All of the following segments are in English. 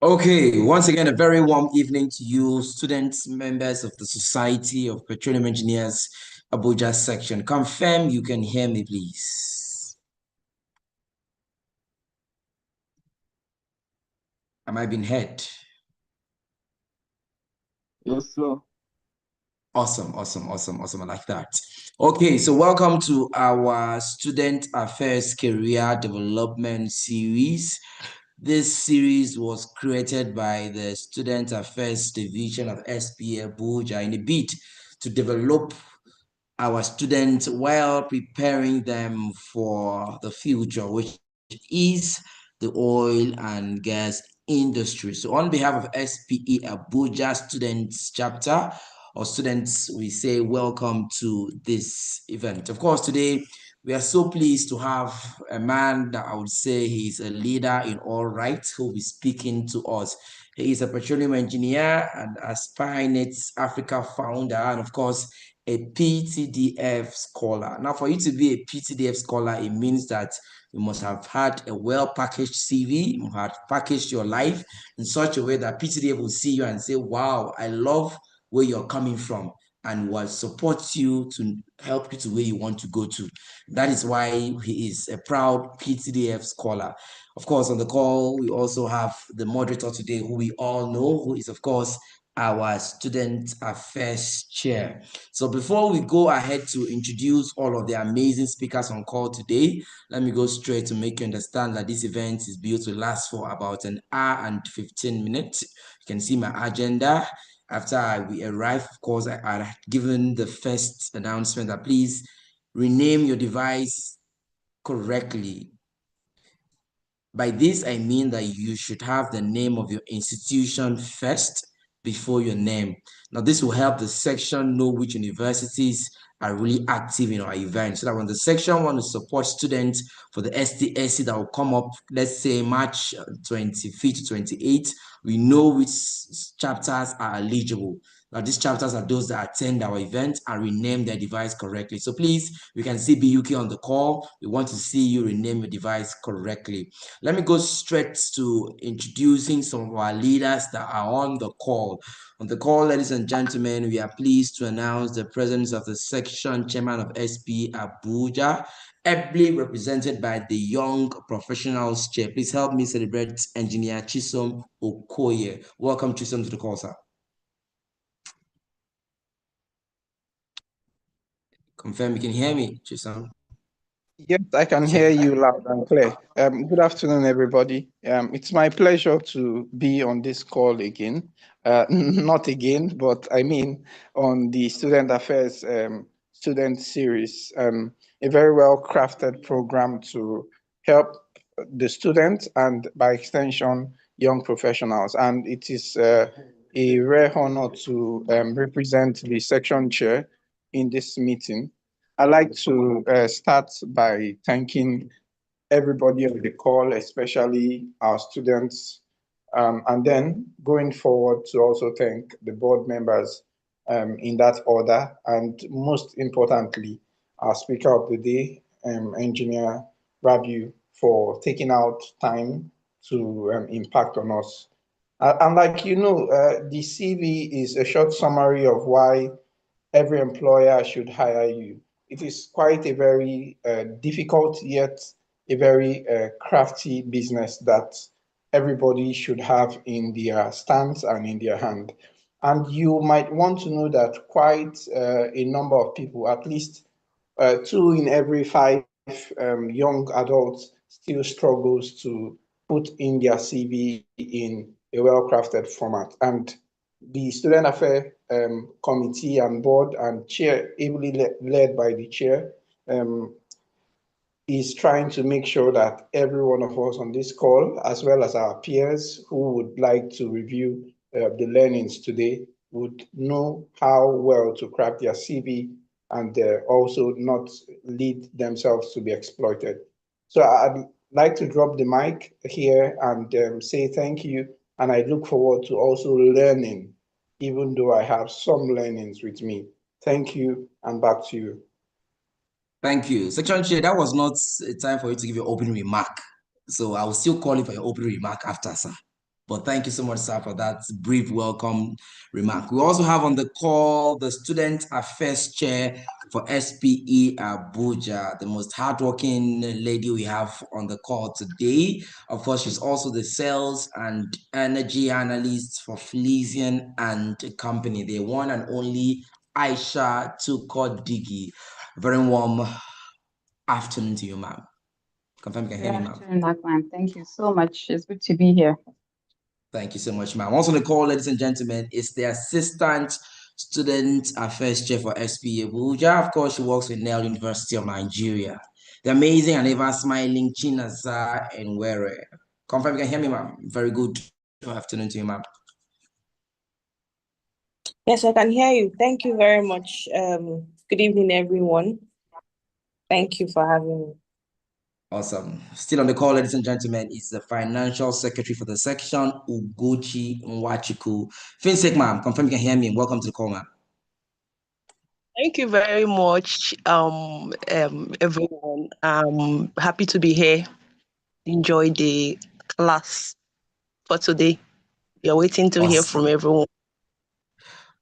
Okay, once again, a very warm evening to you, students, members of the Society of Petroleum Engineers, Abuja section. Confirm you can hear me, please. Am I being heard? Yes, sir. Awesome, awesome, awesome, awesome. I like that. Okay, so welcome to our Student Affairs Career Development Series. This series was created by the Student Affairs Division of SPA Abuja in a bid to develop our students while preparing them for the future, which is the oil and gas industry. So on behalf of SPE Abuja Students Chapter, or students, we say welcome to this event. Of course, today we are so pleased to have a man that I would say he's a leader in all rights who will be speaking to us. He is a petroleum engineer and Aspirinate Africa founder, and of course, a PTDF scholar. Now, for you to be a PTDF scholar, it means that you must have had a well-packaged CV, you have packaged your life in such a way that PTDF will see you and say, wow, I love where you're coming from and will support you to help you to where you want to go to. That is why he is a proud PTDF scholar. Of course, on the call, we also have the moderator today, who we all know, who is, of course, our Student Affairs Chair. So before we go ahead to introduce all of the amazing speakers on call today, let me go straight to make you understand that this event is built to last for about an hour and 15 minutes. You can see my agenda. After we arrive, of course, I had given the first announcement that please rename your device correctly. By this, I mean that you should have the name of your institution first before your name. Now, this will help the section know which universities are really active in our event, so that when the section wants to support students for the STSC that will come up, let's say March 25th to 28th, we know which chapters are eligible. Now, these chapters are those that attend our event and rename their device correctly. So please, we can see BUK on the call. We want to see you rename your device correctly. Let me go straight to introducing some of our leaders that are on the call. On the call, ladies and gentlemen, we are pleased to announce the presence of the section chairman of SP Abuja, ably represented by the Young Professionals Chair. Please help me celebrate Engineer Chisom Okoye. Welcome, Chisom, to the call, sir. Confirm you can hear me, Chisom. Yes, I can hear you loud and clear. Good afternoon, everybody. It's my pleasure to be on this call again. Not again, but I mean on the Student Affairs Student Series, a very well-crafted program to help the students and by extension, young professionals. And it is a rare honor to represent the section chair in this meeting. I'd like to start by thanking everybody on the call, especially our students, and then going forward to also thank the board members in that order, and most importantly, our speaker of the day, Engineer Rabiu, for taking out time to impact on us. And like you know, the CV is a short summary of why every employer should hire you. It is quite a very difficult yet a very crafty business that everybody should have in their stance and in their hand. And you might want to know that quite a number of people, at least two in every five young adults, still struggles to put in their CV in a well-crafted format. And the Student Affairs Committee and Board and Chair, ably led by the Chair, is trying to make sure that every one of us on this call, as well as our peers who would like to review the learnings today, would know how well to craft their CV and also not lead themselves to be exploited. So I'd like to drop the mic here and say thank you. And I look forward to also learning, even though I have some learnings with me. Thank you, and back to you. Thank you. Section Chair, that was not a time for you to give your opening remark. So I will still call you for your opening remark after, sir. But thank you so much, sir, for that brief welcome remark. We also have on the call the Student Affairs Chair for SPE Abuja, the most hardworking lady we have on the call today. Of course, she's also the sales and energy analyst for Flesian and Company, the one and only Aisha Tukodigi. Very warm afternoon to you, ma'am. Confirm you can hear me, ma'am. Good afternoon, Akman. Thank you so much. It's good to be here. Thank you so much, ma'am. Also on the call, ladies and gentlemen, is the Assistant Student Affairs Chair for SPE Abuja. Of course, she works with Nell University of Nigeria. The amazing and ever-smiling Chinaza and Were. Confirm you can hear me, ma'am. Very good afternoon to you, ma'am. Yes, I can hear you. Thank you very much. Good evening, everyone. Thank you for having me. Awesome. Still on the call, ladies and gentlemen, is the Financial Secretary for the section, Ugochi Nwachiku. FinSec, ma'am, confirm you can hear me. Welcome to the call, ma'am. Thank you very much, everyone. I'm happy to be here. Enjoy the class for today. You're waiting to hear from everyone.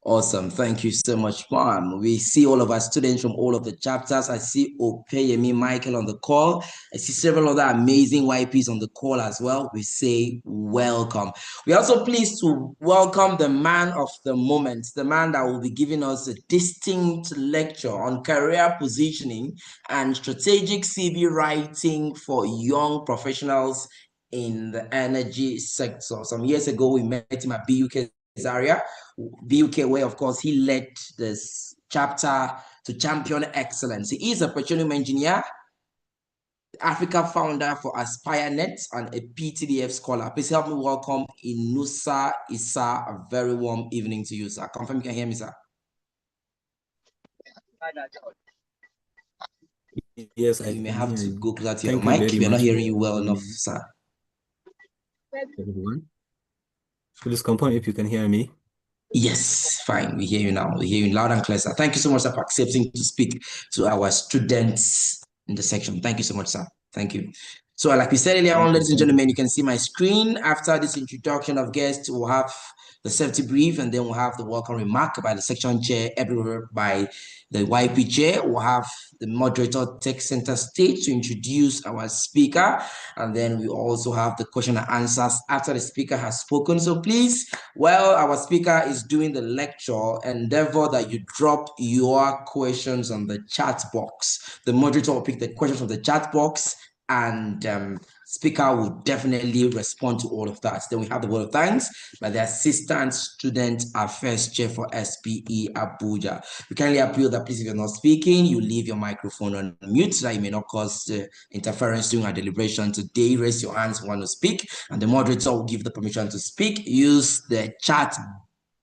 Awesome. Thank you so much, ma'am. We see all of our students from all of the chapters. I see Opeyemi Michael on the call. I see several other amazing YPs on the call as well. We say welcome. We're also pleased to welcome the man of the moment, the man that will be giving us a distinct lecture on career positioning and strategic CV writing for young professionals in the energy sector. Some years ago, we met him at BUK Zaria. BUK, where of course he led this chapter to champion excellence. He is a petroleum engineer, Africa founder for AspireNet, and a PTDF scholar. Please help me welcome Inusa Issa. A very warm evening to you, sir. Confirm you can hear me, sir. Yes, you may have to go closer to your mic. We are not hearing you well enough, sir. Everyone, please confirm if you can hear me. Yes, fine. We hear you now. We hear you loud and clear, sir. Thank you so much, sir, for accepting to speak to our students in the section. Thank you so much, sir. Thank you. So, like we said earlier on, ladies and gentlemen, you can see my screen. After this introduction of guests, we'll have the safety brief, and then we'll have the welcome remark by the section chair, everywhere by the YP chair. We'll have the moderator take center stage to introduce our speaker, and then we also have the question and answers after the speaker has spoken. So please, while our speaker is doing the lecture, endeavor that you drop your questions on the chat box. The moderator will pick the questions from the chat box, and speaker will definitely respond to all of that. Then we have the word of thanks by the Assistant Student Affairs Chair for SPE Abuja. We kindly appeal that please, if you're not speaking, you leave your microphone on mute so that you may not cause interference during our deliberation today. Raise your hands if you want to speak, and the moderator will give the permission to speak. Use the chat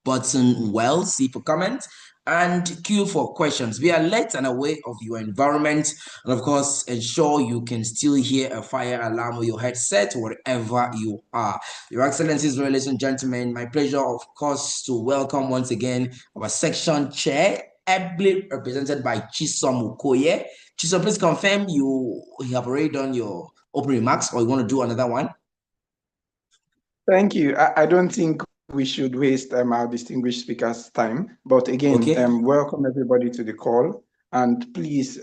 button well, see for comments, and queue for questions. Be alert and aware of your environment, and of course, ensure you can still hear a fire alarm with your headset wherever you are. Your Excellencies, ladies and gentlemen, my pleasure, of course, to welcome once again our section chair, ably represented by Chisom Ukoye. Chisom, please confirm you have already done your opening remarks, or you want to do another one? Thank you. I don't think we should waste our distinguished speaker's time. But again, welcome everybody to the call. And please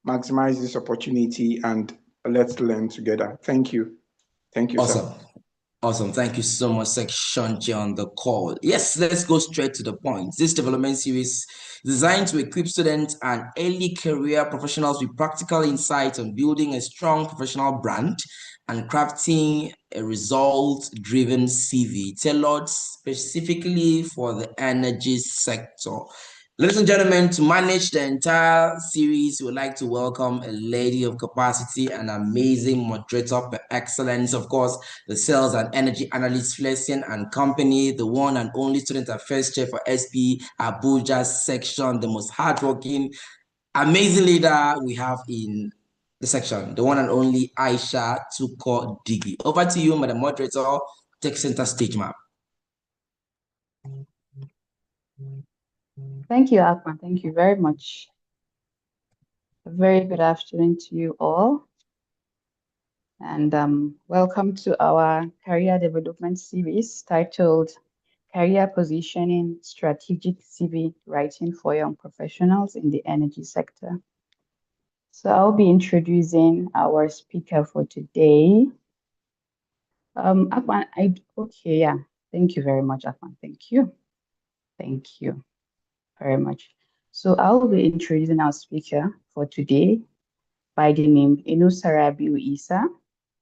maximize this opportunity and let's learn together. Thank you. Thank you, awesome. Sir. Awesome. Thank you so much, Section Chair, on the call. Yes, let's go straight to the point. This development series is designed to equip students and early career professionals with practical insights on building a strong professional brand and crafting a result-driven CV tailored specifically for the energy sector. Ladies and gentlemen, to manage the entire series, we would like to welcome a lady of capacity, an amazing moderator for excellence, of course, the sales and energy analyst, Flesian and Company, the one and only student affairs chair for SPE Abuja section, the most hardworking, amazing leader we have in the section, the one and only Aisha Tukodigi. Over to you, Madam Moderator. Take center stage, ma'am. Thank you, Akman. Thank you very much. A very good afternoon to you all. and welcome to our career development series titled Career Positioning Strategic CV Writing for Young Professionals in the Energy Sector. So I'll be introducing our speaker for today. Akwan, yeah. Thank you very much, Akwan. Thank you. Thank you very much. So I'll be introducing our speaker for today by the name Inusa Rabiu Isa.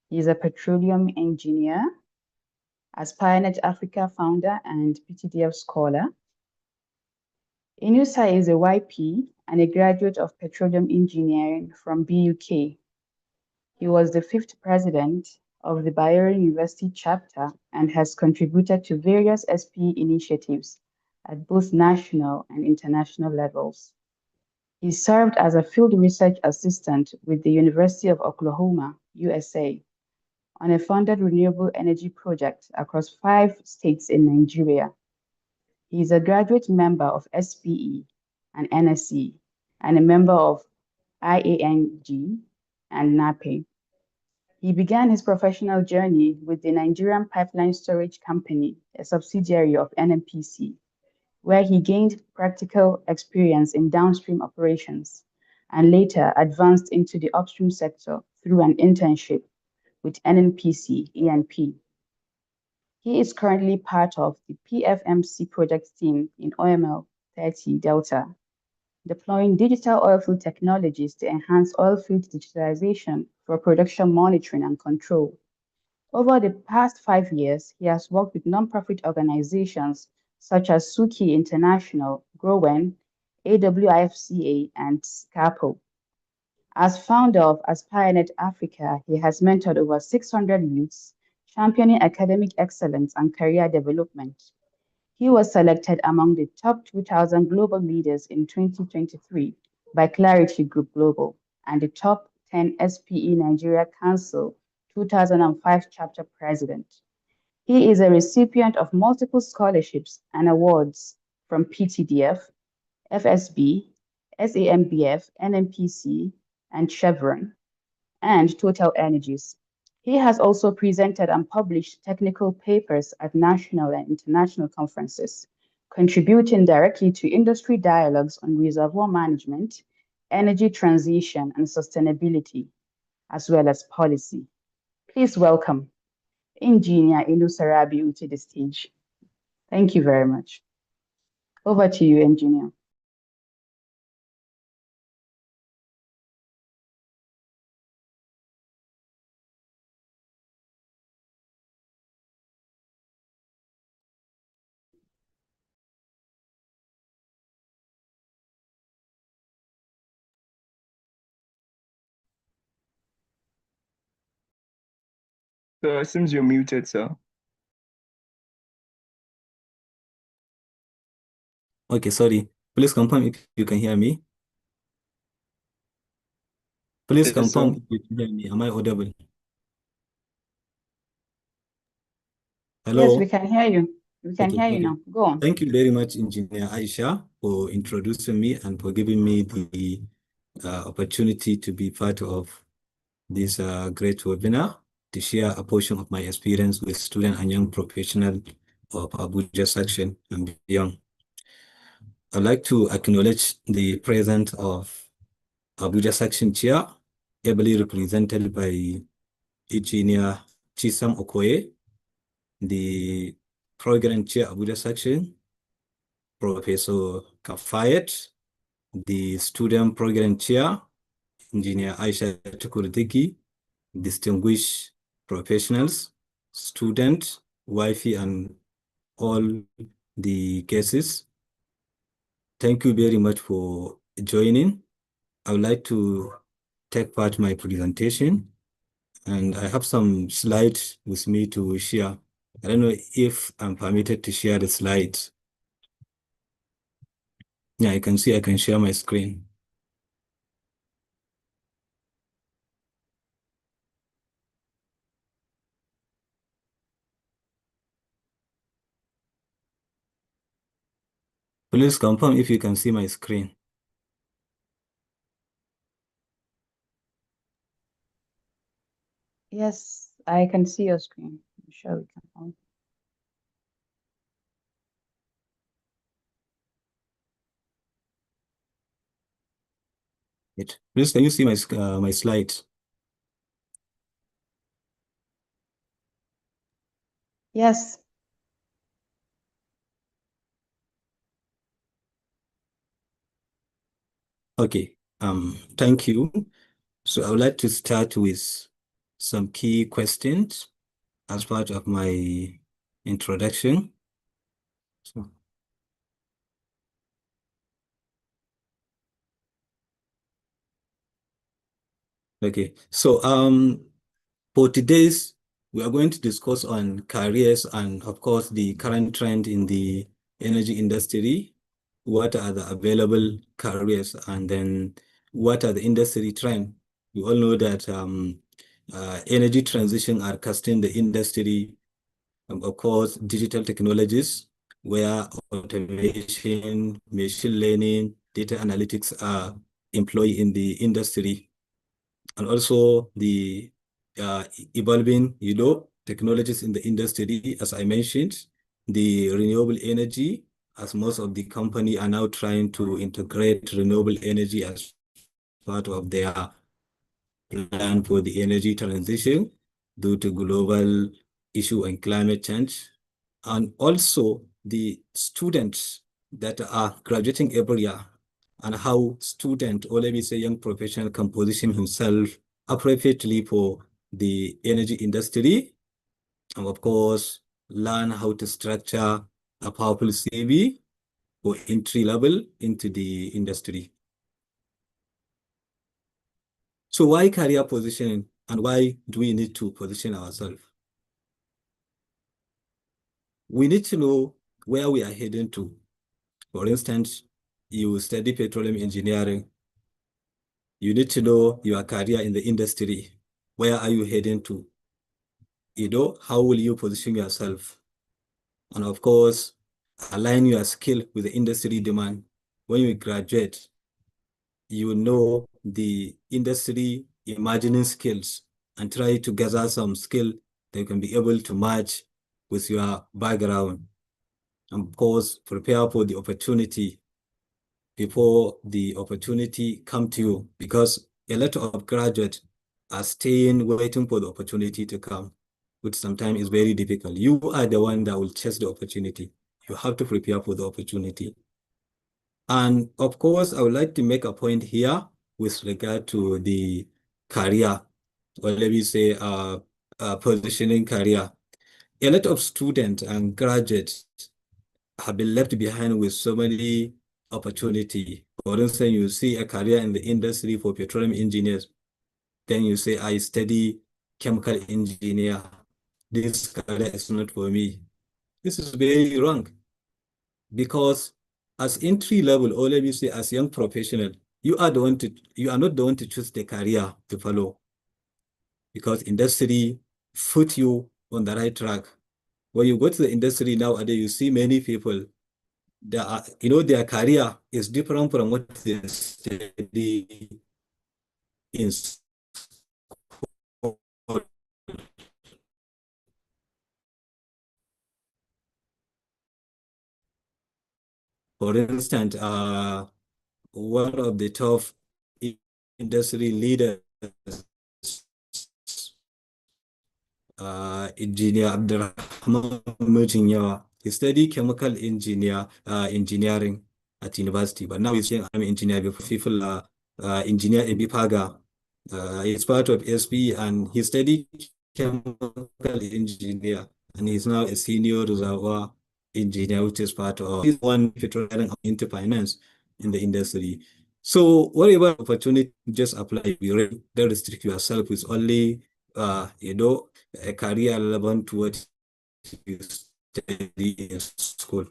He's a petroleum engineer, Aspirenet Africa founder, and PTDF scholar. Inusa is a YP and a graduate of petroleum engineering from BUK. He was the 5th president of the Bayero University chapter and has contributed to various SPE initiatives at both national and international levels. He served as a field research assistant with the University of Oklahoma, USA, on a funded renewable energy project across 5 states in Nigeria. He is a graduate member of SPE and NSE and a member of IANG and NAPE. He began his professional journey with the Nigerian Pipeline Storage Company, a subsidiary of NNPC, where he gained practical experience in downstream operations and later advanced into the upstream sector through an internship with NNPC E&P. He is currently part of the PFMC project team in OML 30 Delta, deploying digital oilfield technologies to enhance oilfield digitalization for production monitoring and control. Over the past 5 years, he has worked with nonprofit organizations such as Suki International, Growen, AWIFCA, and SCAPO. As founder of Aspirenet Africa, he has mentored over 600 youths, championing academic excellence and career development. He was selected among the top 2,000 global leaders in 2023 by Clarity Group Global and the top 10 SPE Nigeria Council 2005 chapter president. He is a recipient of multiple scholarships and awards from PTDF, FSB, SAMBF, NNPC, and Chevron, and Total Energies. He has also presented and published technical papers at national and international conferences, contributing directly to industry dialogues on reservoir management, energy transition, and sustainability, as well as policy. Please welcome Engineer Inusa Rabiu to the stage. Thank you very much. Over to you, Engineer. So it seems you're muted, sir. Okay, sorry. Please confirm if you can hear me. Please Yes, confirm sir. if you can hear me. Am I audible? Yes, we Hello? can hear you. We can Okay, hear you okay. now. Go on. Thank you very much, Engineer Aisha, for introducing me and for giving me the opportunity to be part of this great webinar to share a portion of my experience with students and young professionals of Abuja section and beyond. I'd like to acknowledge the presence of Abuja section chair, ably represented by Engineer Chisam Okoye, the program chair Abuja section, Professor Kafayet, the student program chair, Engineer Aisha Tukurdiki, distinguished professionals, students, wifi, and all the guests. Thank you very much for joining. I would like to take part in my presentation, and I have some slides with me to share. I don't know if I'm permitted to share the slides. Yeah, you can see I can share my screen. Please confirm if you can see my screen. Yes, I can see your screen. I'm sure we can all. Please, can you see my slides? Yes. Okay. Thank you. So I would like to start with some key questions as part of my introduction. So, okay. So for today's, we are going to discuss on careers and of course the current trend in the energy industry. What are the available careers, and then what are the industry trends? We all know that energy transition are casting the industry, of course, digital technologies, where automation, machine learning, data analytics are employed in the industry. And also the evolving, technologies in the industry, as I mentioned, the renewable energy, as most of the company are now trying to integrate renewable energy as part of their plan for the energy transition due to global issue and climate change. And also the students that are graduating every year, and how student, or let me say young professional, can position himself appropriately for the energy industry, and of course learn how to structure a powerful CV for entry level into the industry. So why career positioning, and why do we need to position ourselves? We need to know where we are heading to. For instance, you study petroleum engineering, you need to know your career in the industry. Where are you heading to? How will you position yourself? And of course, align your skill with the industry demand. When you graduate, you know the industry imagining skills, and try to gather some skill that you can be able to match with your background. And of course, prepare for the opportunity before the opportunity come to you, because a lot of graduates are staying waiting for the opportunity to come, which sometimes is very difficult. You are the one that will chase the opportunity. You have to prepare for the opportunity. And of course, I would like to make a point here with regard to the career, or let me say positioning career. A lot of students and graduates have been left behind with so many opportunities. For instance, you see a career in the industry for petroleum engineers, then you say, I study chemical engineer. This career is not for me. This is very wrong, because as entry level, or let me say as young professional, you are not the one to choose the career to follow, because industry put you on the right track. When you go to the industry nowadays, you see many people that their career is different from what they study in school. For instance, one of the top industry leaders, Engineer Abdurrahman Mujinyawa, he studied chemical engineering at university, but now he's saying I'm an engineer before people engineer Ebipaga. He's part of SP, and he studied chemical engineer, and he's now a senior reservoir engineer, which is part of he's one petroleum into finance in the industry. So whatever opportunity, just apply. You don't restrict yourself with only a career relevant to what you study in school.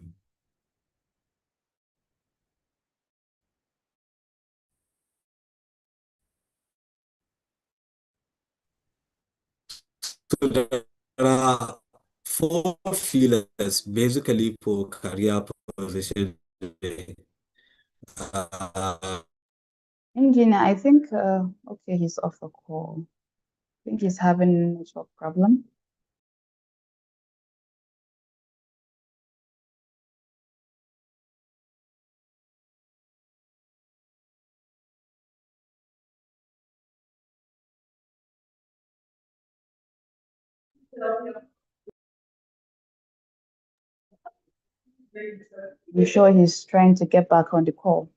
So there are 4 pillars basically for career position. Engineer, I think, okay, he's off a call. think he's having a network problem. I'm sure he's trying to get back on the call.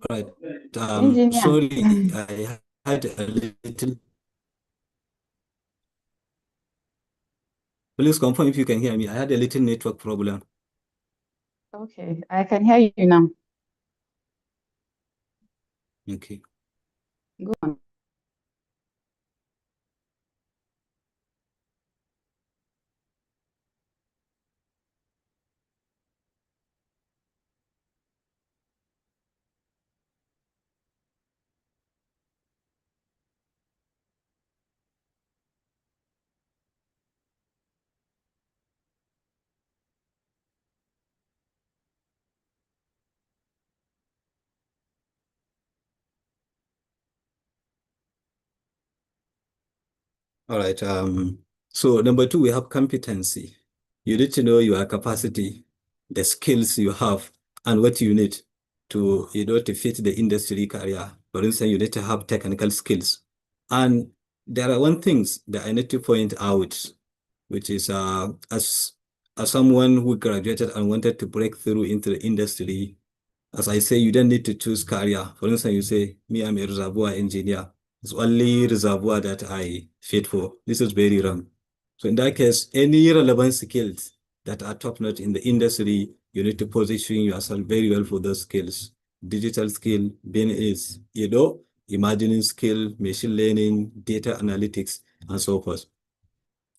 Right. Engineer. Sorry, I had a little. Please confirm if you can hear me. I had a little network problem. Okay, I can hear you now. Okay. Go on. All right. So number two, we have competency. You need to know your capacity, the skills you have, and what you need to, to fit the industry career. For instance, you need to have technical skills. And there are one things that I need to point out, which is as someone who graduated and wanted to break through into the industry, as I say, you don't need to choose career. For instance, you say, me, I'm a reservoir engineer. It's only reservoir that I fit for. This is very wrong. So in that case, any relevant skills that are top-notch in the industry, you need to position yourself very well for those skills. Digital skill, being is, imagining skill, machine learning, data analytics, and so forth.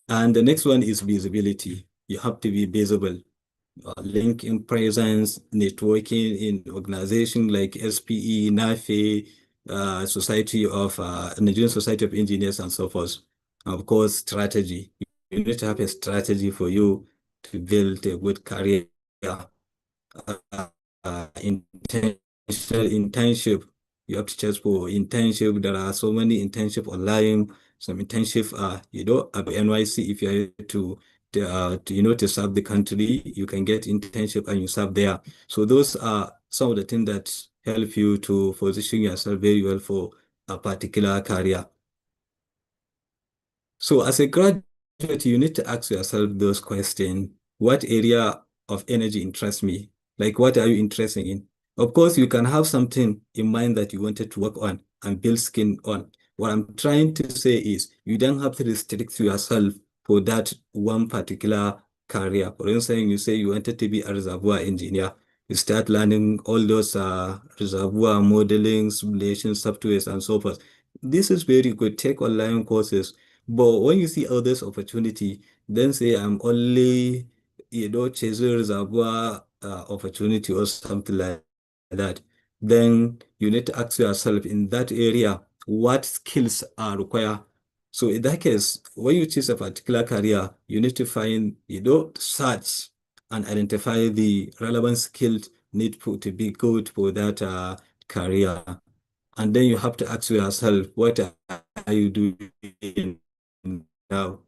And the next one is visibility. You have to be visible. LinkedIn presence, networking in organizations like SPE, NAFE, Nigerian Society of Engineers, and so forth. And of course, strategy. You need to have a strategy for you to build a good career. Internship. You have to check for internship. There are so many internship online. Some internship, at NYC, if you are to serve the country, you can get internship and you serve there. So those are some of the things that help you to position yourself very well for a particular career. So as a graduate, you need to ask yourself those questions. What area of energy interests me? Like, what are you interested in? Of course, you can have something in mind that you wanted to work on and build skill on. What I'm trying to say is you don't have to restrict yourself for that one particular career. For instance, you say you wanted to be a reservoir engineer. You start learning all those reservoir modeling, simulation softwares, and so forth. This is very good. Take online courses. But when you see others' opportunity, then say I'm only, chasing reservoir opportunity or something like that. Then you need to ask yourself in that area, what skills are required. So in that case, when you choose a particular career, you need to find, search and identify the relevant skills need to be good for that career. And then you have to ask yourself, what are you doing now?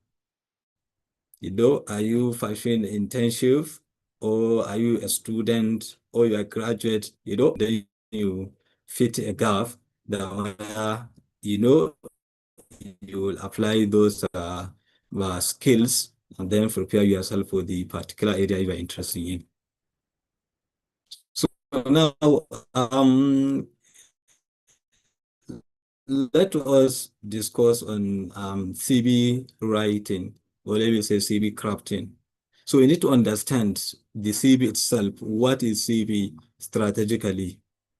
Are you pursuing internship or are you a student or you are a graduate? Then you fit a gap that you will apply those skills and then prepare yourself for the particular area you are interested in. So now let us discuss on CV writing, or let me say CV crafting. So we need to understand the CV itself. What is CV strategically?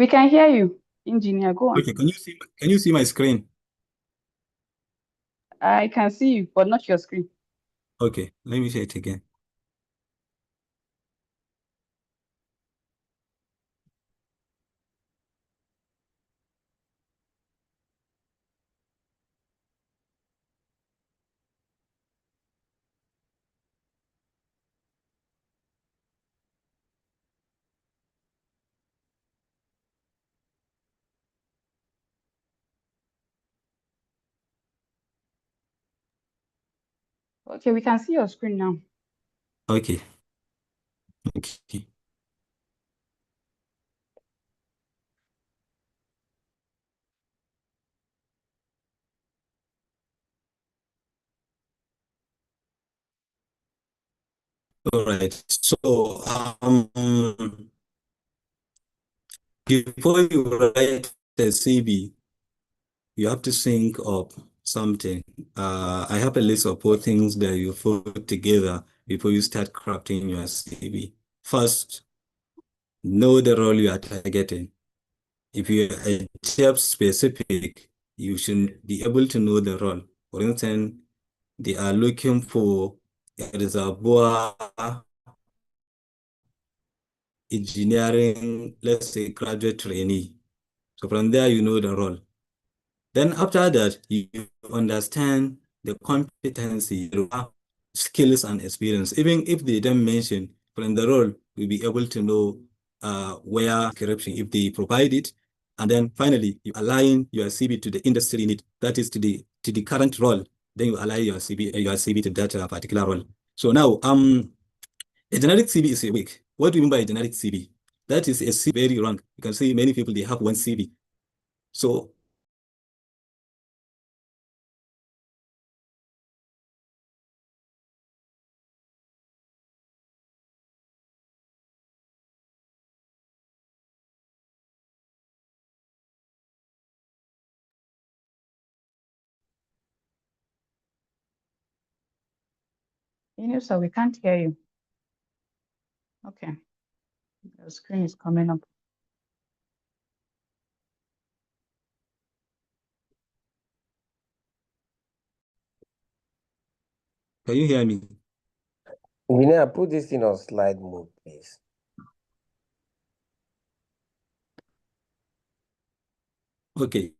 We can hear you, engineer. Go on. Okay, can you see my screen? I can see you, but not your screen. Okay, let me say it again. Okay, we can see your screen now. Okay. Okay. All right. So, before you write the CV, you have to think of something. I have a list of 4 things that you put together before you start crafting your CV. First, know the role you are targeting. If you are a job specific, you should be able to know the role. For instance, they are looking for a reservoir engineering, let's say graduate trainee. So from there, you know the role. Then after that, you understand the competency, skills, and experience. Even if they don't mention from the role, you'll be able to know where corruption, if they provide it. And then finally, you align your CV to the industry need, that is to the current role. Then you align your CV to that particular role. So now, a generic CV is a weak. What do you mean by a generic CV? That is a CV very wrong. You can see many people, they have one CV. So So we can't hear you. Okay. Your screen is coming up. can you hear me? Engineer, put this in on slide mode, please. Okay.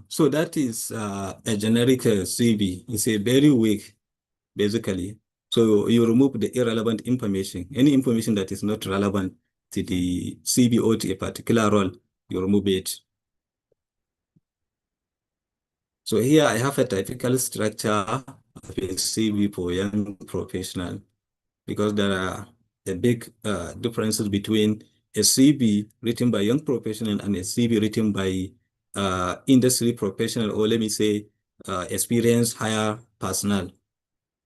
So that is a generic CV. It's a very weak, basically. So you remove the irrelevant information. Any information that is not relevant to the CV or to a particular role, you remove it. So here I have a typical structure of a CV for young professional, because there are the big differences between a CV written by young professional and a CV written by industry professional, or let me say experienced higher personnel.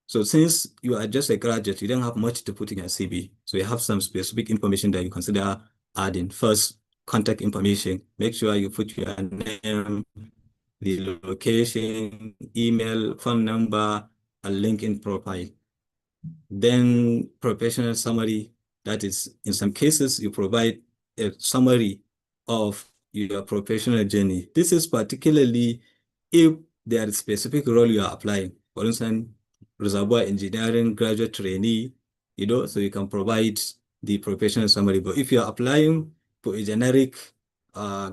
So since you are just a graduate, you don't have much to put in your CV. So you have some specific information that you consider adding. First, contact information. Make sure you put your name, the location, email, phone number, and LinkedIn profile. Then professional summary, that is, in some cases, you provide a summary of your professional journey. This is particularly if there is a specific role you are applying. For instance, reservoir engineering graduate trainee, so you can provide the professional summary. But if you are applying for a generic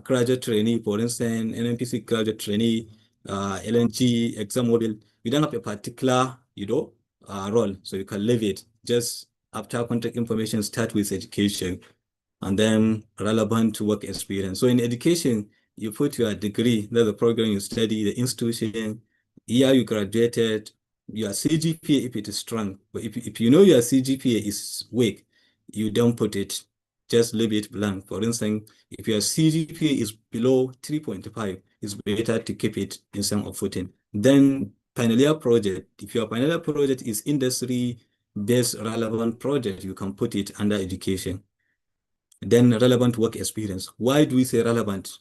graduate trainee, for instance, NNPC graduate trainee, LNG exam model, you don't have a particular, role, so you can leave it. Just after contact information, start with education, and then relevant work experience. So in education, you put your degree, that's the program you study, the institution, year you graduated, your CGPA if it is strong. But if you know your CGPA is weak, you don't put it. Just leave it blank. For instance, if your CGPA is below 3.5, it's better to keep it instead of putting. Then final year project, if your final year project is industry-based relevant project, you can put it under education. Then relevant work experience. Why do we say relevant?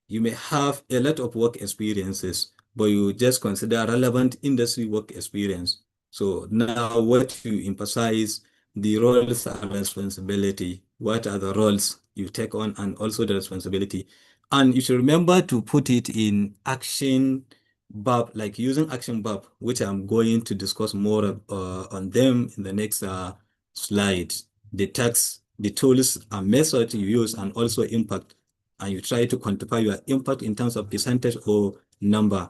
You may have a lot of work experiences, but you just consider relevant industry work experience. So now what you emphasize the roles and responsibility. What are the roles you take on and also the responsibility? And you should remember to put it in action verb, like using action verb, which I'm going to discuss more on them in the next slide. The text, the tools and methods you use, and also impact. And you try to quantify your impact in terms of percentage or number.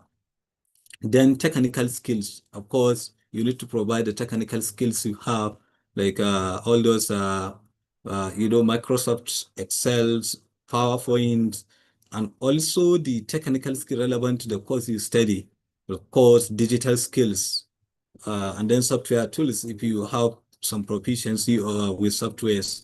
Then technical skills, of course, you need to provide the technical skills you have, like all those, Microsoft Excel's, PowerPoint, and also the technical skill relevant to the course you study, of course, digital skills, and then software tools if you have some proficiency with softwares.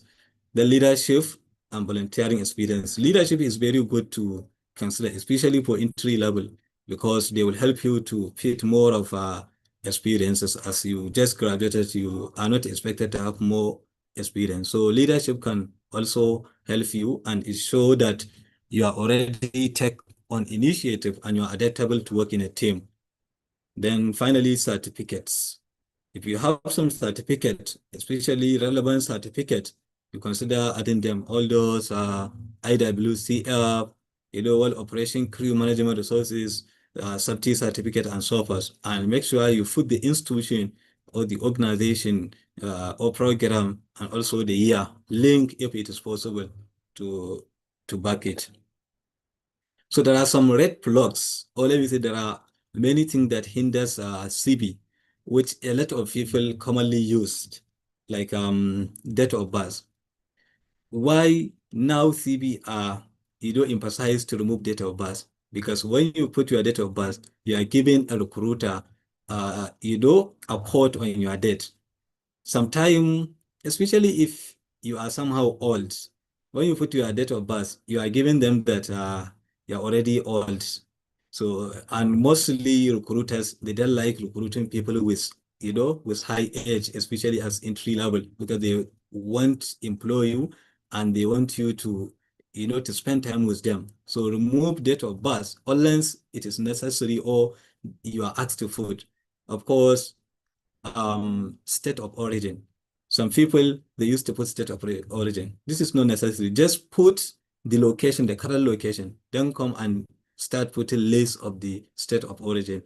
The leadership and volunteering experience. Leadership is very good to consider, especially for entry level, because they will help you to fit more of experiences. As you just graduated, you are not expected to have more experience. So leadership can also help you, and it shows that you are already take on initiative and you are adaptable to work in a team. Then finally, certificates. If you have some certificate, especially relevant certificate, you consider adding them. All those IWCF, World Operation Crew Management Resources, safety certificate, and so forth. And make sure you put the institution or the organization or program and also the year link if it is possible to back it. So there are some red flags, or let me say there are many things that hinders CB, which a lot of people commonly used, like date of birth. Why now CB emphasize to remove date of birth? Because when you put your date of birth, you are giving a recruiter a code on your date. Sometimes, especially if you are somehow old, when you put your date of birth, you are giving them that you're already old. So, and mostly recruiters, they don't like recruiting people with, with high age, especially as entry level, because they want employ you and they want you to, to spend time with them. So remove date of birth unless it is necessary or you are asked to put. Of course, state of origin. Some people, they used to put state of origin. This is not necessary. Just put the location, the current location, then come and start putting list of the state of origin.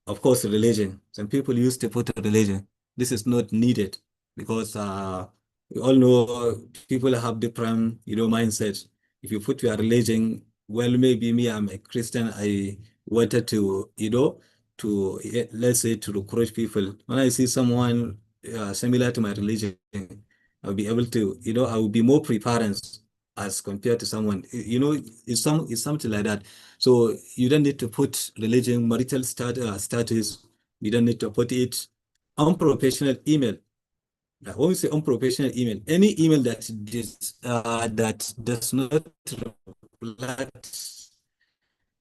Of course, religion. Some people used to put a religion. This is not needed because we all know people have different, mindset. If you put your religion, well, maybe me, I'm a Christian. I wanted to, let's say, to recruit people. When I see someone similar to my religion, I'll be able to, I will be more prepared as compared to someone, it's something like that. So you don't need to put religion, marital status. You don't need to put it. Unprofessional email. When we say unprofessional email, any email that does not reflect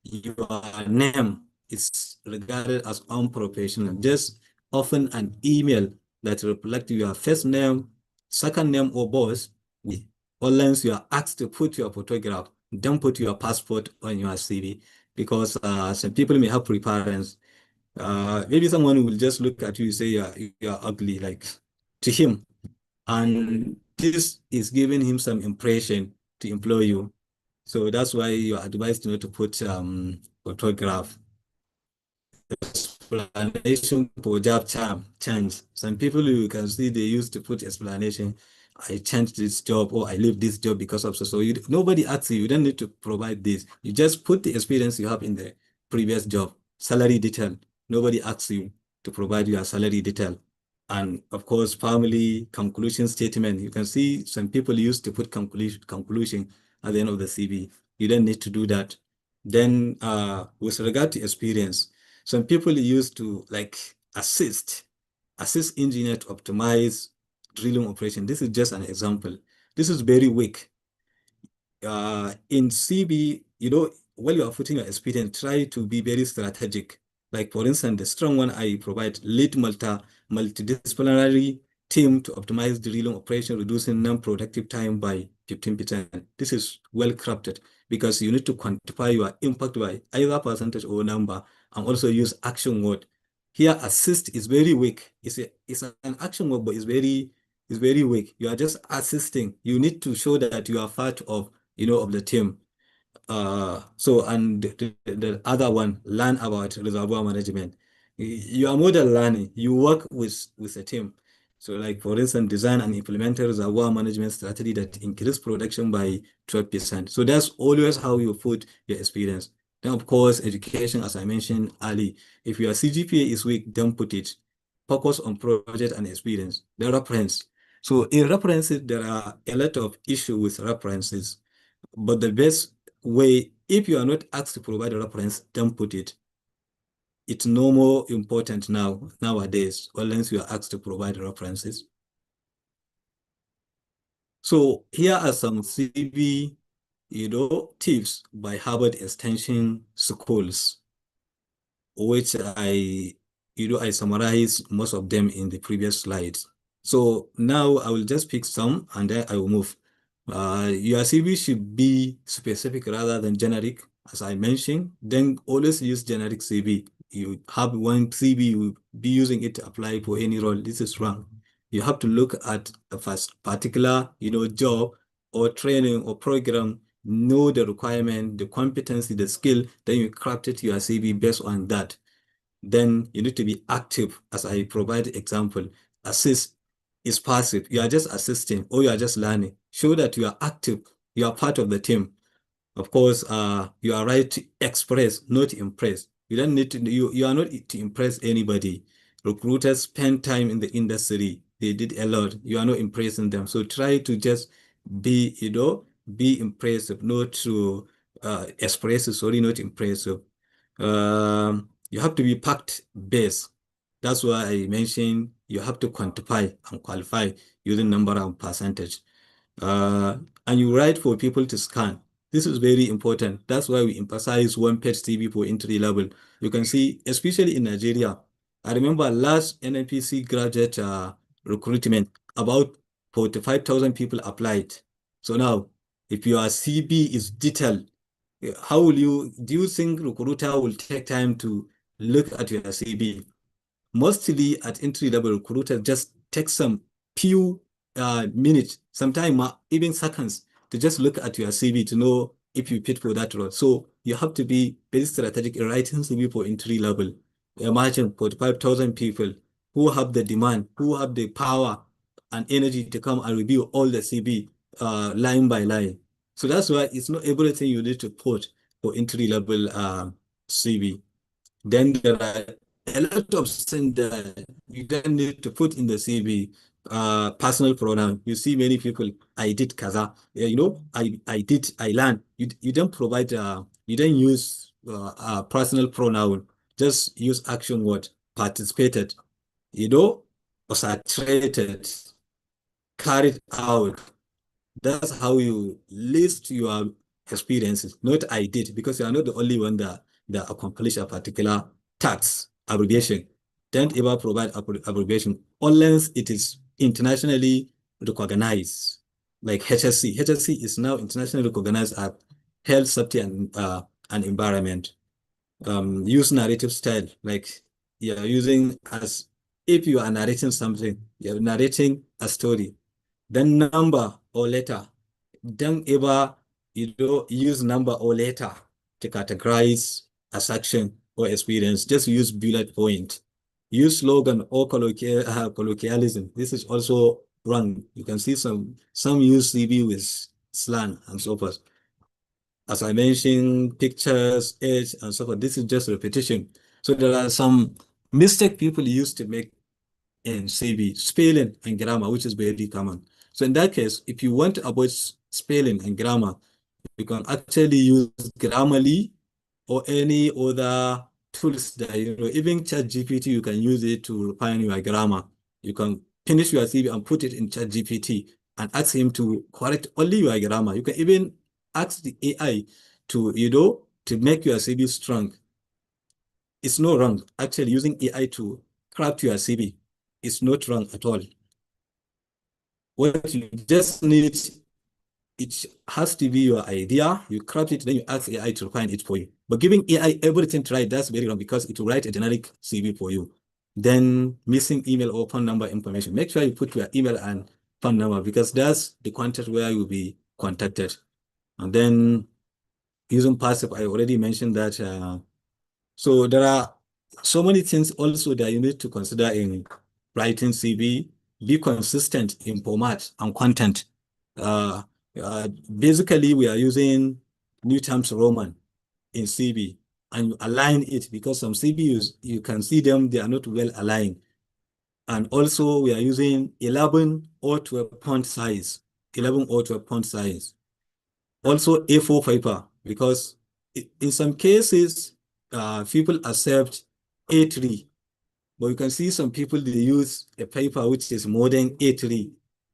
your name is regarded as unprofessional. Just often an email that reflects your first name, second name, or both, unless you are asked to put your photograph, don't put your passport on your CV, because some people may have preference. Maybe someone will just look at you and say you're ugly, like to him, and this is giving him some impression to employ you. So that's why you're advised not to put photograph. Explanation for job change. Some people you can see they used to put explanation. I changed this job or I leave this job because of so. Nobody asks you. You don't need to provide this. You just put the experience you have in the previous job. Salary detail. Nobody asks you to provide your salary detail. And of course, family conclusion statement. You can see some people used to put conclusion at the end of the CV. You don't need to do that. Then with regard to experience, some people used to assist engineer to optimize drilling operation. This is just an example. This is very weak. In CB, while you are putting your experience, try to be very strategic. Like for instance, the strong one I provide, lead multidisciplinary team to optimize drilling operation, reducing non-productive time by 15%. This is well crafted because you need to quantify your impact by either percentage or number, and also use action word. Here, assist is very weak. It's an action word, but it's very is very weak. You are just assisting. You need to show that you are part of, of the team. So, and the other one, learn about reservoir management. You are more than learning. You work with a team. So, like for instance, design and implement a reservoir management strategy that increase production by 12%. So that's always how you put your experience. Then, of course, education, as I mentioned early, if your CGPA is weak, don't put it. Focus on project and experience. The reference. So in references, there are a lot of issues with references, but the best way, if you are not asked to provide a reference, don't put it. It's no more important nowadays, unless you are asked to provide references. So here are some CV, tips by Harvard Extension Schools, which I summarize most of them in the previous slides. So now I will just pick some and then I will move. Your CV should be specific rather than generic, as I mentioned. Then always use generic CV. You have one CV, you will be using it to apply for any role. This is wrong. You have to look at a particular, job or training or program, know the requirement, the competency, the skill, then you crafted your CV based on that. Then you need to be active, as I provide example. Assist is passive. You are just assisting or you are just learning. Show that you are active. You are part of the team. Of course, you are right to express, not impress. You don't need to, you are not to impress anybody. Recruiters spend time in the industry. They did a lot. You are not impressing them. So try to just be, be impressive, not to expressive, sorry, not impressive. You have to be fact based. That's why I mentioned you have to quantify and qualify using number and percentage. And you write for people to scan. This is very important. That's why we emphasize one-page CV for entry level. You can see, especially in Nigeria, I remember last NNPC graduate recruitment, about 45,000 people applied. So now, if your CV is detailed, how will do you think recruiter will take time to look at your CV? Mostly at entry level, recruiters just take some few minutes, sometimes even seconds, to just look at your CV to know if you fit for that role. So you have to be very strategic in writing CV for entry level. Imagine 45,000 people who have the demand, who have the power and energy to come and review all the CV line by line. So that's why it's not everything you need to put for entry level CV. Then there are a lot of things that you don't need to put in the CV. Personal pronoun. You see many people, I did kaza. I learned. You don't provide, you don't use personal pronoun. Just use action word, participated, saturated, carried out. That's how you list your experiences, not I did, because you are not the only one that accomplish a particular task, abbreviation. Don't ever provide abbreviation unless it is internationally recognized, like HSC. HSC is now internationally recognized as health, safety, and environment. Use narrative style, like you're using as if you are narrating something, you're narrating a story. Then number or letter. Don't ever use number or letter to categorize a section or experience. Just use bullet point. Use slogan or colloquialism. This is also wrong. You can see some use CV with slang and so forth. As I mentioned, pictures, age, and so forth. This is just repetition. So there are some mistakes people used to make in CV, spelling and grammar, which is very common. So in that case, if you want to avoid spelling and grammar, you can actually use Grammarly or any other tools that, even ChatGPT, you can use it to refine your grammar. You can finish your CV and put it in ChatGPT and ask him to correct only your grammar. You can even ask the AI to, to make your CV strong. It's not wrong. Actually, using AI to craft your CV is not wrong at all. What you just need, it has to be your idea. You craft it, then you ask AI to refine it for you. But giving AI everything to write, that's very wrong, because it will write a generic CV for you. Then missing email or phone number information. Make sure you put your email and phone number, because that's the contact where you'll be contacted. And then using passive, I already mentioned that. So there are so many things also that you need to consider in writing CV. Be consistent in format and content. Basically, we are using New Times Roman in CV, and you align it, because some CVs, you can see them, they are not well aligned. And also we are using 11 or 12 font size, 11 or 12 font size. Also A4 paper, because in some cases, people accept A3, but you can see some people, they use a paper which is more than A3.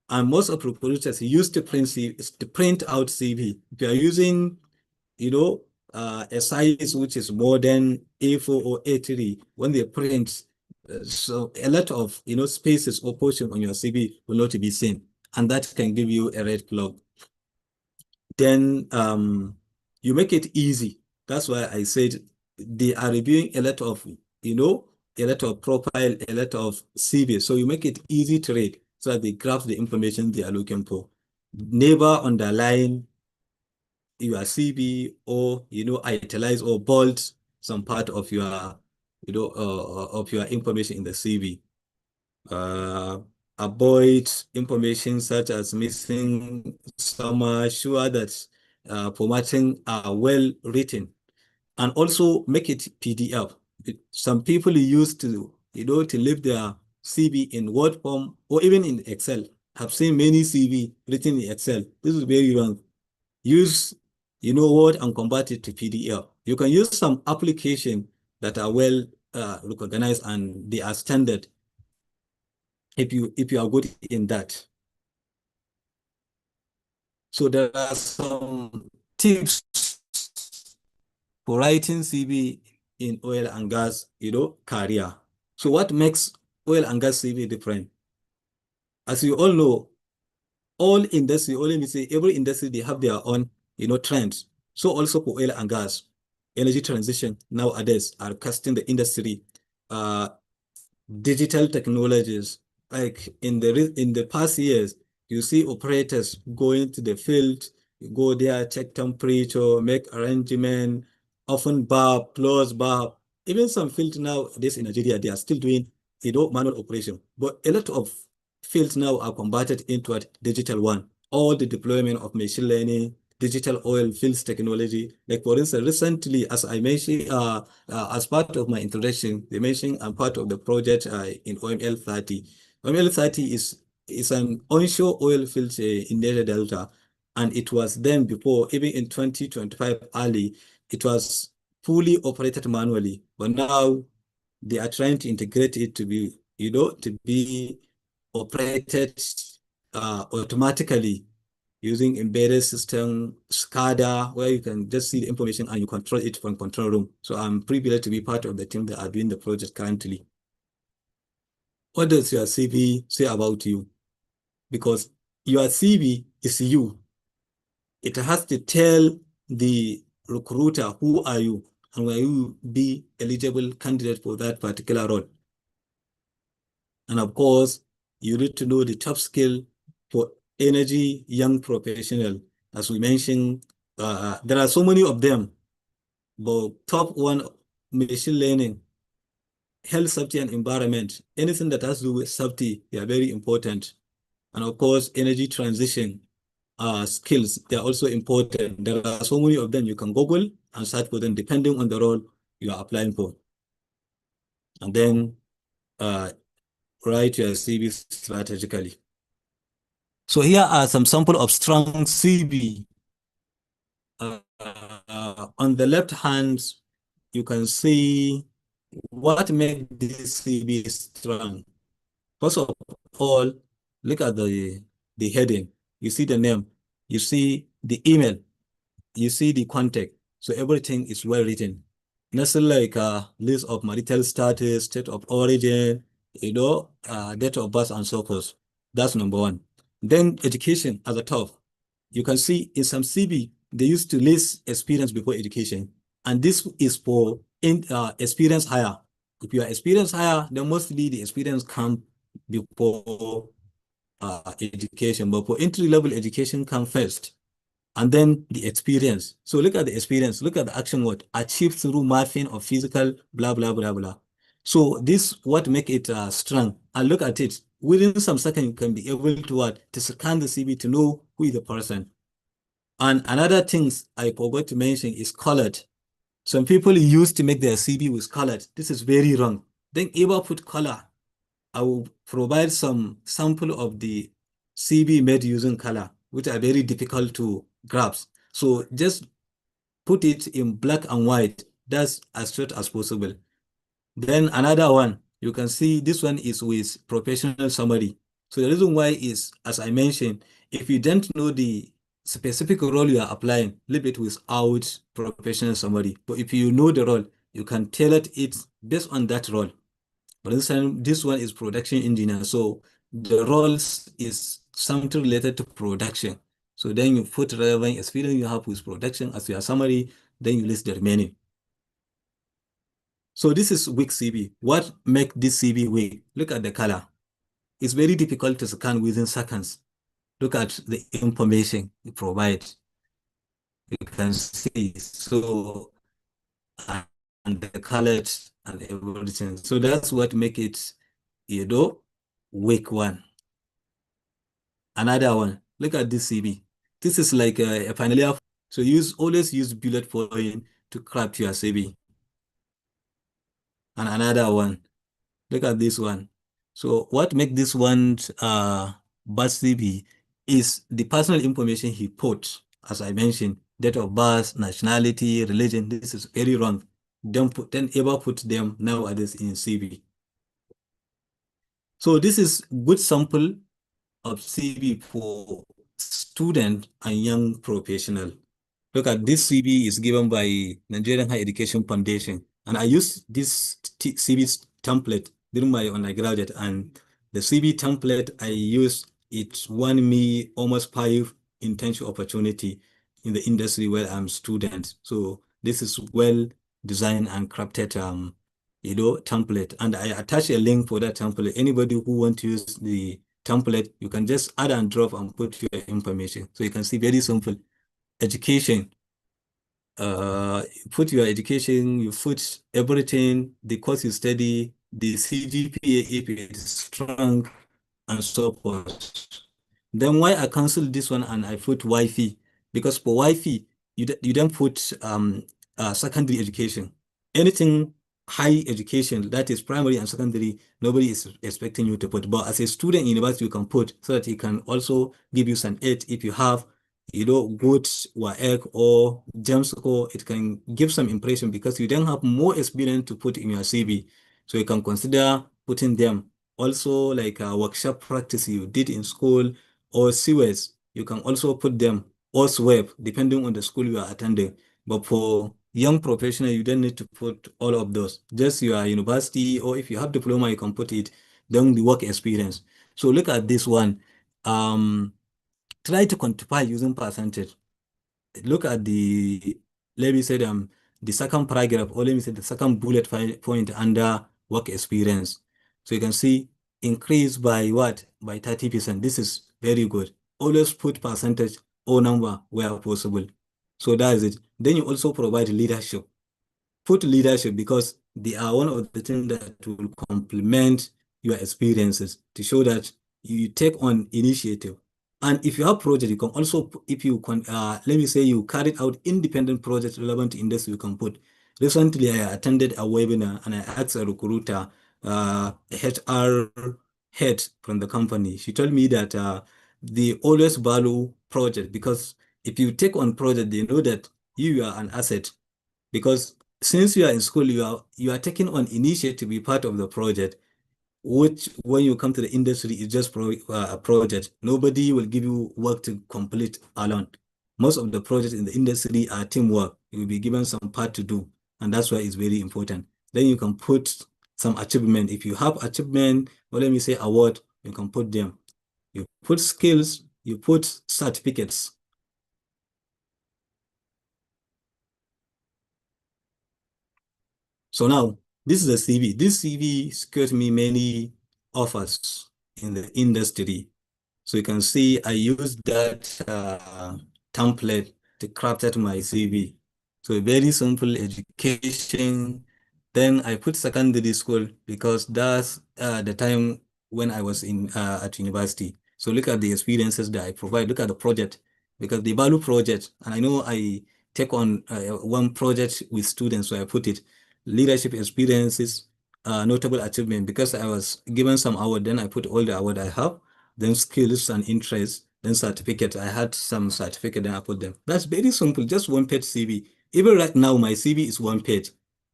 And most of recruiters use to print out CV. If you are using, a size which is more than A4 or A3, when they print, so a lot of, spaces or portion on your CV will not be seen, and that can give you a red flag. Then you make it easy. That's why I said they are reviewing a lot of, a lot of profile, a lot of CV. So you make it easy to read so that they grasp the information they are looking for. Never underline your CV or, italize or bold some part of your, of your information in the CV. Avoid information such as missing some, sure that formatting are well written, and also make it PDF. Some people used to, to leave their CV in Word form or even in Excel. I've seen many CV written in Excel. This is very wrong. Use, Word and convert it to PDF. You can use some application that are well recognized and they are standard, if you are good in that. So there are some tips for writing CV in oil and gas, career. So what makes oil and gas CV different? As you all know, all industry, let me say every industry, they have their own, trends. So also for oil and gas, energy transition nowadays are casting the industry, digital technologies. Like in the past years, you see operators going to the field, go there, check temperature, make arrangement, often bar, close bar. Even some fields now, this in Nigeria, they are still doing, manual operation. But a lot of fields now are converted into a digital one. All the deployment of machine learning, digital oil fields technology. Like for instance, recently, as I mentioned, as part of my introduction, they mentioned I'm part of the project in OML 30. OML 30 is an onshore oil field in Niger Delta, and it was then before, even in 2025 early, it was fully operated manually, but now they are trying to integrate it to be, to be operated automatically using embedded system, SCADA, where you can just see the information and you control it from control room. So I'm privileged to be part of the team that are doing the project currently. What does your CV say about you? Because your CV is you. It has to tell the recruiter who are you and will you be eligible candidate for that particular role. And of course, you need to know the top skill for energy young professional. As we mentioned, there are so many of them, but top one, machine learning, health, safety, and environment. Anything that has to do with safety, they are very important. And of course, energy transition skills, they are also important. There are so many of them. You can Google and search for them depending on the role you are applying for. And then write your CV strategically. So here are some sample of strong CV. On the left hand, you can see what makes this CV strong. First of all, look at the heading. You see the name, you see the email, you see the contact. So everything is well written. Nothing like a list of marital status, state of origin, date of birth, and so forth. That's number one. Then education at the top. You can see in some CV, they used to list experience before education. And this is for experience higher. If you are experienced higher, then mostly the experience comes before education, but for entry-level education come first, and then the experience. So look at the experience, look at the action word, achieved through mapping of physical, blah, blah, blah, blah. So this what make it strong. And look at it, within some second, you can be able to what? To scan the CV to know who is the person. And another things I forgot to mention is colored. Some people used to make their CV with colored. This is very wrong. Then ever put color. I will provide some sample of the CV made using color, which are very difficult to grasp. So just put it in black and white. That's as straight as possible. Then another one, you can see this one is with professional summary. So the reason why is, as I mentioned, if you don't know the specific role you are applying, leave it without professional summary. But if you know the role, you can tailor it based on that role. For instance, this one is production engineer. So the roles is something related to production. So then you put relevant experience you have with production as your summary, then you list the remaining. So this is weak CV. What make this CV weak? Look at the color. It's very difficult to scan within seconds. Look at the information you provide. You can see, so, and the colors and everything. So that's what make it, weak one. Another one, look at this CV. This is like a familiar, so always use bullet point to craft your CV. And another one, look at this one. So what make this one bad CV is the personal information he put, as I mentioned, date of birth, nationality, religion. This is very wrong. Don't ever put them nowadays in CV. So this is good sample of CV for student and young professional. Look at this CV is given by Nigerian Higher Education Foundation. And I used this CV template during my undergraduate, and the CV template I used, it won me almost 5 internship opportunity in the industry where I'm student. So this is well designed and crafted template. And I attach a link for that template. Anybody who want to use the template, you can just add and drop and put your information. So you can see very simple. Education, put your education, you put everything, the course you study, the CGPA if it is strong, and so forth. Then why I cancel this one and I put Wi-Fi? Because for Wi-Fi, you don't put secondary education. Anything high education, that is primary and secondary, nobody is expecting you to put. But as a student in university, you can put so that it can also give you some aid if you have good WAEC or GEM score. It can give some impression because you don't have more experience to put in your CV. So you can consider putting them. Also, like a workshop practice you did in school or CWES, you can also put them, or SWEP, depending on the school you are attending. But for young professional, you don't need to put all of those. Just your university, or if you have diploma, you can put it, then the work experience. So look at this one. Try to quantify using percentage. Look at let me say the second paragraph, or let me say the second bullet point under work experience. So you can see increase by what? By 30%. This is very good. Always put percentage or number where possible. So that is it. Then you also provide leadership. Put leadership because they are one of the things that will complement your experiences to show that you take on initiative. And if you have project, you can also, if you can, let me say you carried out independent projects relevant to industry, you can put. Recently, I attended a webinar and I asked a recruiter, a HR head from the company. She told me that they always value project because if you take on project, they know that you are an asset. Because since you are in school, you are taking on initiative to be part of the project, which when you come to the industry is just a project. Nobody will give you work to complete alone. Most of the projects in the industry are teamwork. You will be given some part to do, and that's why it's very important. Then you can put some achievement. If you have achievement, or let me say award, you can put them. You put skills, you put certificates. So now, this is a CV. This CV secured me many offers in the industry. So you can see I used that template to craft out my CV. So very simple education. Then I put secondary school because that's the time when I was in at university. So look at the experiences that I provide. Look at the project because the value project, and I know I take on one project with students, so I put it leadership experiences, notable achievement because I was given some award. Then I put all the award I have, then skills and interests, then certificate. I had some certificate, then I put them. That's very simple, just one page CV. Even right now, my CV is one page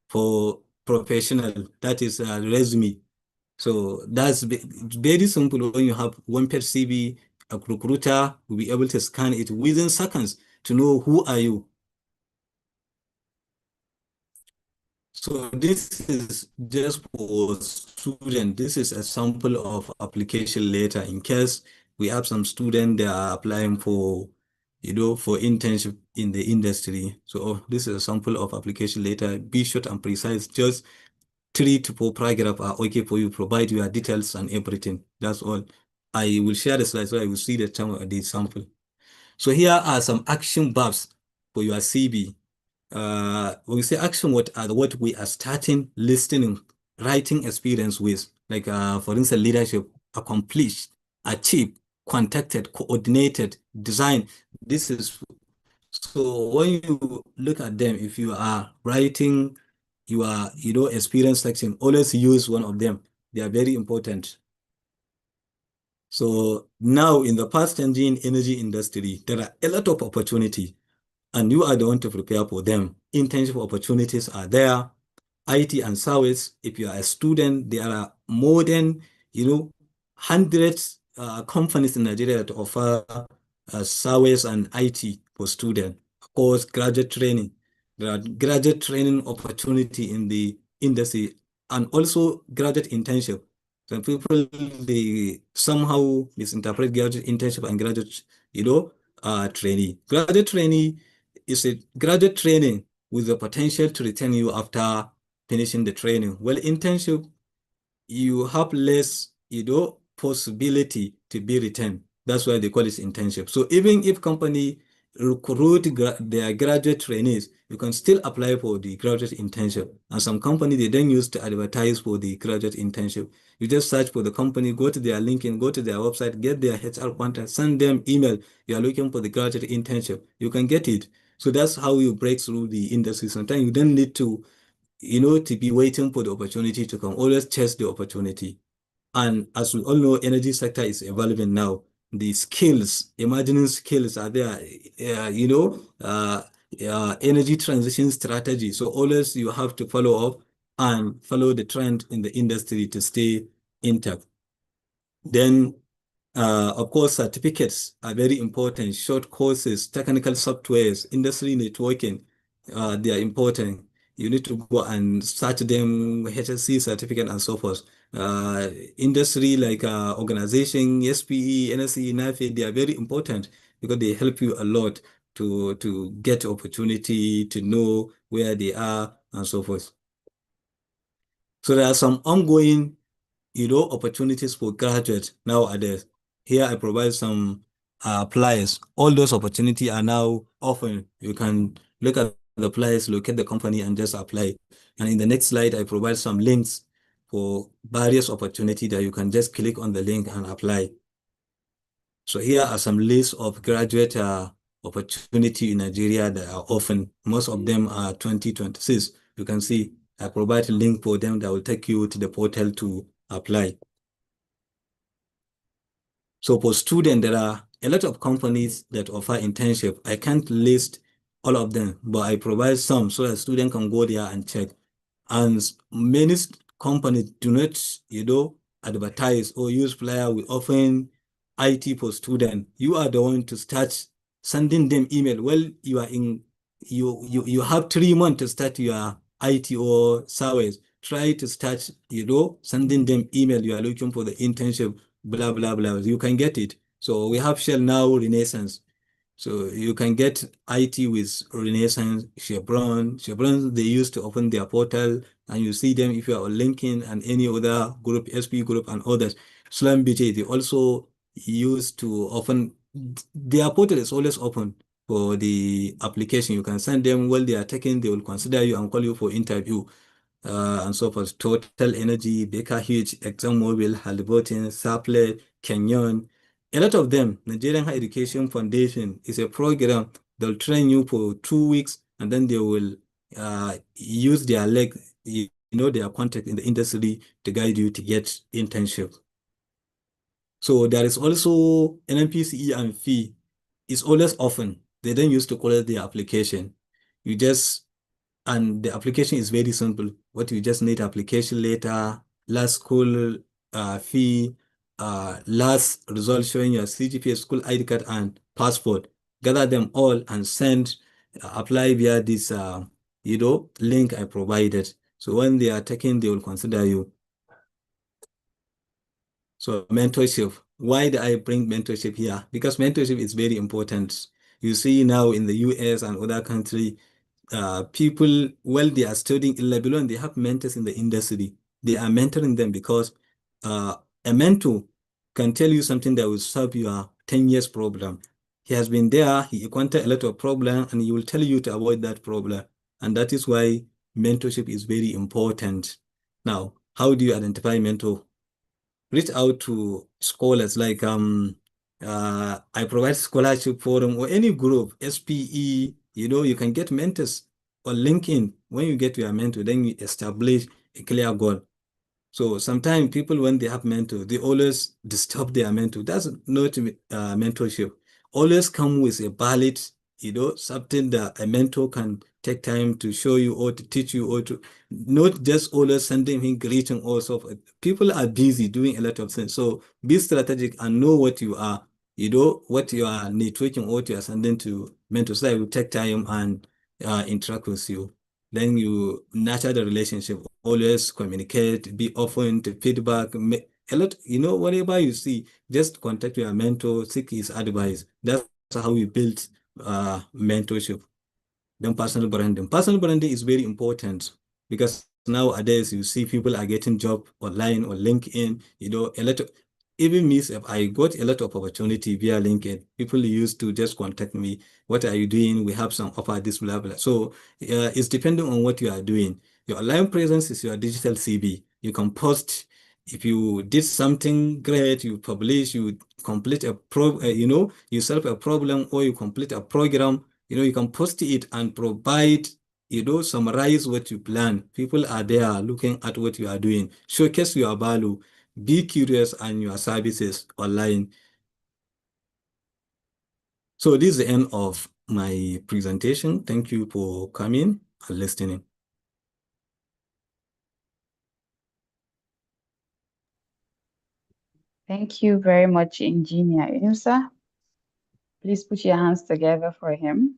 for professional, that is a resume. So that's very simple. When you have one page CV, a recruiter will be able to scan it within seconds to know who are you. So this is just for student. This is a sample of application letter in case we have some student that are applying for, for internship in the industry. So this is a sample of application letter. Be short and precise. Just 3 to 4 paragraph are okay for you. Provide your details and everything. That's all. I will share the slide so I will see the sample. So here are some action verbs for your CV. When we say action, what we are starting, listening, writing experience with, like for instance, leadership, accomplished, achieve, contacted, coordinated, design. This is so when you look at them, if you are writing your experience section, always use one of them. They are very important. So now in the fast-changing energy industry, there are a lot of opportunity, and you are the one to prepare for them. Internship opportunities are there. IT and service, if you are a student, there are more than, hundreds companies in Nigeria that offer service and IT for students. Of course, graduate training. There are graduate training opportunity in the industry and also graduate internship. Some people, they somehow misinterpret graduate internship and graduate, trainee. Graduate trainee is a graduate training with the potential to return you after finishing the training. Well, internship, you have less, possibility to be returned. That's why they call it internship. So even if company recruit their graduate trainees, you can still apply for the graduate internship. And some company, they then use to advertise for the graduate internship. You just search for the company, go to their LinkedIn, go to their website, get their HR contact, send them email. You are looking for the graduate internship. You can get it. So that's how you break through the industry. Sometimes you don't need to, to be waiting for the opportunity to come. Always chase the opportunity. And as we all know, energy sector is evolving now. The skills, emerging skills are there, energy transition strategy. So always you have to follow up and follow the trend in the industry to stay intact. Then, of course, certificates are very important. Short courses, technical softwares, industry networking, they are important. You need to go and search them, HSC certificate and so forth. Industry like organization, SPE, NSE, NAFE, they are very important because they help you a lot to get opportunity, to know where they are and so forth. So there are some ongoing, opportunities for graduates nowadays. Here I provide some pliers. All those opportunities are now often. You can look at the pliers, locate the company and just apply. And in the next slide, I provide some links for various opportunities that you can just click on the link and apply. So here are some lists of graduate opportunity in Nigeria that are often. Most of them are 2026. You can see I provide a link for them that will take you to the portal to apply. So for students, there are a lot of companies that offer internship. I can't list all of them, but I provide some so that students can go there and check. And many companies do not, advertise or use flyer. We often IT for students. You are the one to start sending them email. Well, you are in, you have 3 months to start your IT or service. Try to start, sending them email. You are looking for the internship, blah, blah, blah. You can get it. So we have Shell now, Renaissance. So you can get IT with Renaissance, Chevron. Chevron, they used to open their portal and you see them if you are on LinkedIn and any other group, SP group and others. SlamBJ, they also used to often, their portal is always open for the application. You can send them while they are taking, they will consider you and call you for interview. And so forth. Total Energy, Baker Hughes, ExxonMobil, Halliburton, Sapele, Kenyon, a lot of them. Nigerian Higher Education Foundation is a program. They'll train you for 2 weeks, and then they will use their leg, their contact in the industry to guide you to get internship. So there is also NNPCE and fee. It's always often. They don't use to collect the application. And the application is very simple. What you just need: application letter, last school fee, last result showing your CGPA, school ID card, and passport. Gather them all and send, apply via this, link I provided. So when they are taken, they will consider you. So mentorship. Why do I bring mentorship here? Because mentorship is very important. You see now in the US and other countries, people, while they are studying in Lebanon, they have mentors in the industry. They are mentoring them because a mentor can tell you something that will solve your 10 years problem. He has been there, he encountered a lot of problem, and he will tell you to avoid that problem. And that is why mentorship is very important. Now, how do you identify mentor? Reach out to scholars like I provide scholarship forum or any group, SPE, you can get mentors or LinkedIn. When you get your mentor, then you establish a clear goal. So sometimes people, when they have mentor, they always disturb their mentor. That's not mentorship. Always come with a valid, something that a mentor can take time to show you or to teach you, or to not just always sending him greeting or so forth. People are busy doing a lot of things. So be strategic and know what you are, what you are networking, what you are sending to mentors. So that will take time and interact with you. Then you nurture the relationship. Always communicate, be open to feedback. A lot, whatever you see, just contact your mentor, seek his advice. That's how we build mentorship. Then personal branding. Personal branding is very important because nowadays you see people are getting job online or LinkedIn. A lot of, even me, I got a lot of opportunity via LinkedIn. People used to just contact me. What are you doing? We have some offer, this, blah, blah. So it's depending on what you are doing. Your online presence is your digital CV. You can post. If you did something great, you publish, you complete you solve a problem, or you complete a program, you can post it and provide, summarize what you plan. People are there looking at what you are doing. Showcase your value. Be curious on your services online. So this is the end of my presentation. Thank you for coming and listening. Thank you very much, Engineer Inusa. Please put your hands together for him.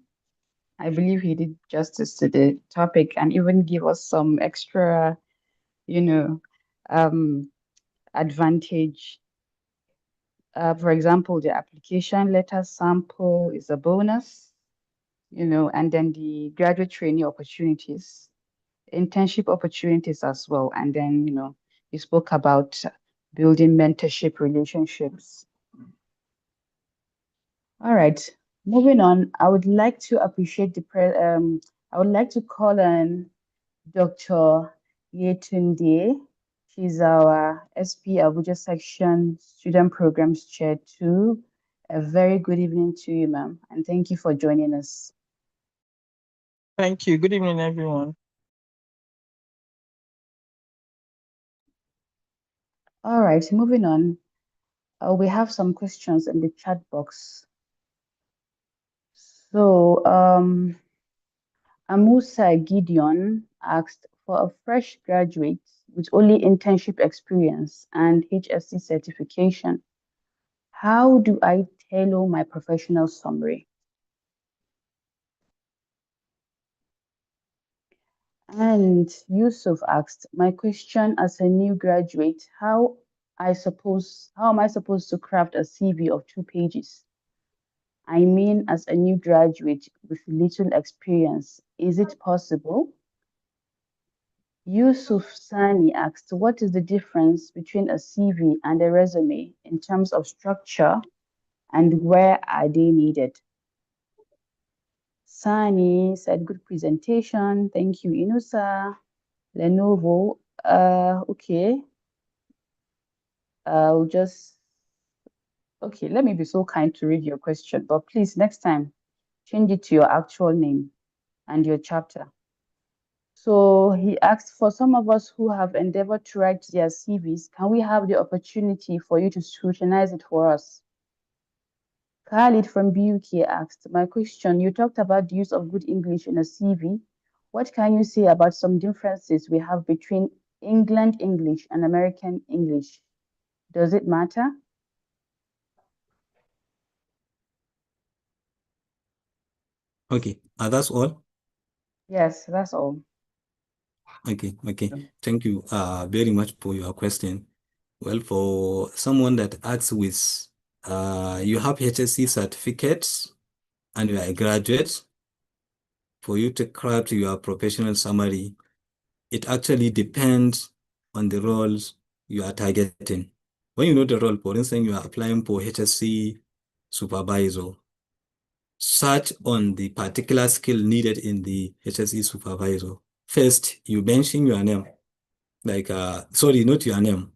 I believe he did justice to the topic and even give us some extra, advantage. For example, the application letter sample is a bonus, and then the graduate training opportunities, internship opportunities as well. And then, you spoke about building mentorship relationships. All right, moving on. I would like to appreciate I would like to call on Dr. Yetunde. She's our SP Abuja Section Student Programs Chair too. A very good evening to you, ma'am, and thank you for joining us. Thank you. Good evening, everyone. All right, moving on. We have some questions in the chat box. So, Amusa Gideon asked, for a fresh graduate with only internship experience and HSC certification, how do I tailor my professional summary? And Yusuf asked, my question as a new graduate, how am I supposed to craft a CV of 2 pages? I mean, as a new graduate with little experience, is it possible? Yusuf Sani asked, what is the difference between a CV and a resume in terms of structure and where are they needed? Sani said, good presentation. Thank you, Inusa. Lenovo. Okay. I'll just, okay, let me be so kind to read your question, but please, next time, change it to your actual name and your chapter. So he asked, for some of us who have endeavored to write their CVs, can we have the opportunity for you to scrutinize it for us? Khalid from BUK asked, my question, you talked about the use of good English in a CV. What can you say about some differences we have between England English and American English? Does it matter? Okay, that's all. Yes, that's all. Okay. Thank you very much for your question. Well, for someone that acts with you have HSC certificates and you are a graduate, for you to craft your professional summary, it actually depends on the roles you are targeting. When you know the role, for instance, you are applying for HSC supervisor, search on the particular skill needed in the HSC supervisor. First, you mention your name, like, sorry, not your name,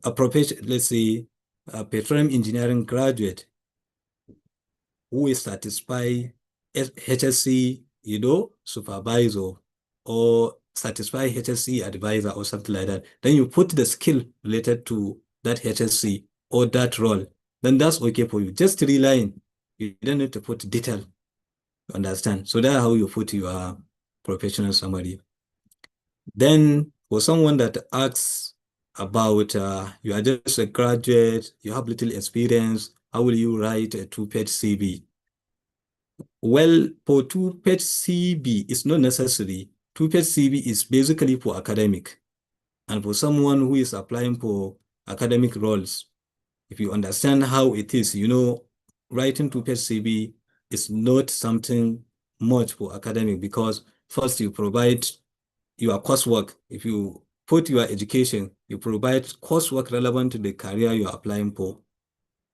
a profession, let's say, a petroleum engineering graduate who is satisfied HSC, supervisor, or satisfy HSC advisor or something like that. Then you put the skill related to that HSC or that role. Then that's okay for you. Just 3 lines. You don't need to put detail. You understand? So that's how you put your professional summary. Then for someone that asks about you are just a graduate, you have little experience, how will you write a 2-page CV? Well, for 2-page CV, it's not necessary. 2-page CV is basically for academic. And for someone who is applying for academic roles, if you understand how it is, writing 2-page CV is not something much for academic because first you provide your coursework. If you put your education, you provide coursework relevant to the career you're applying for.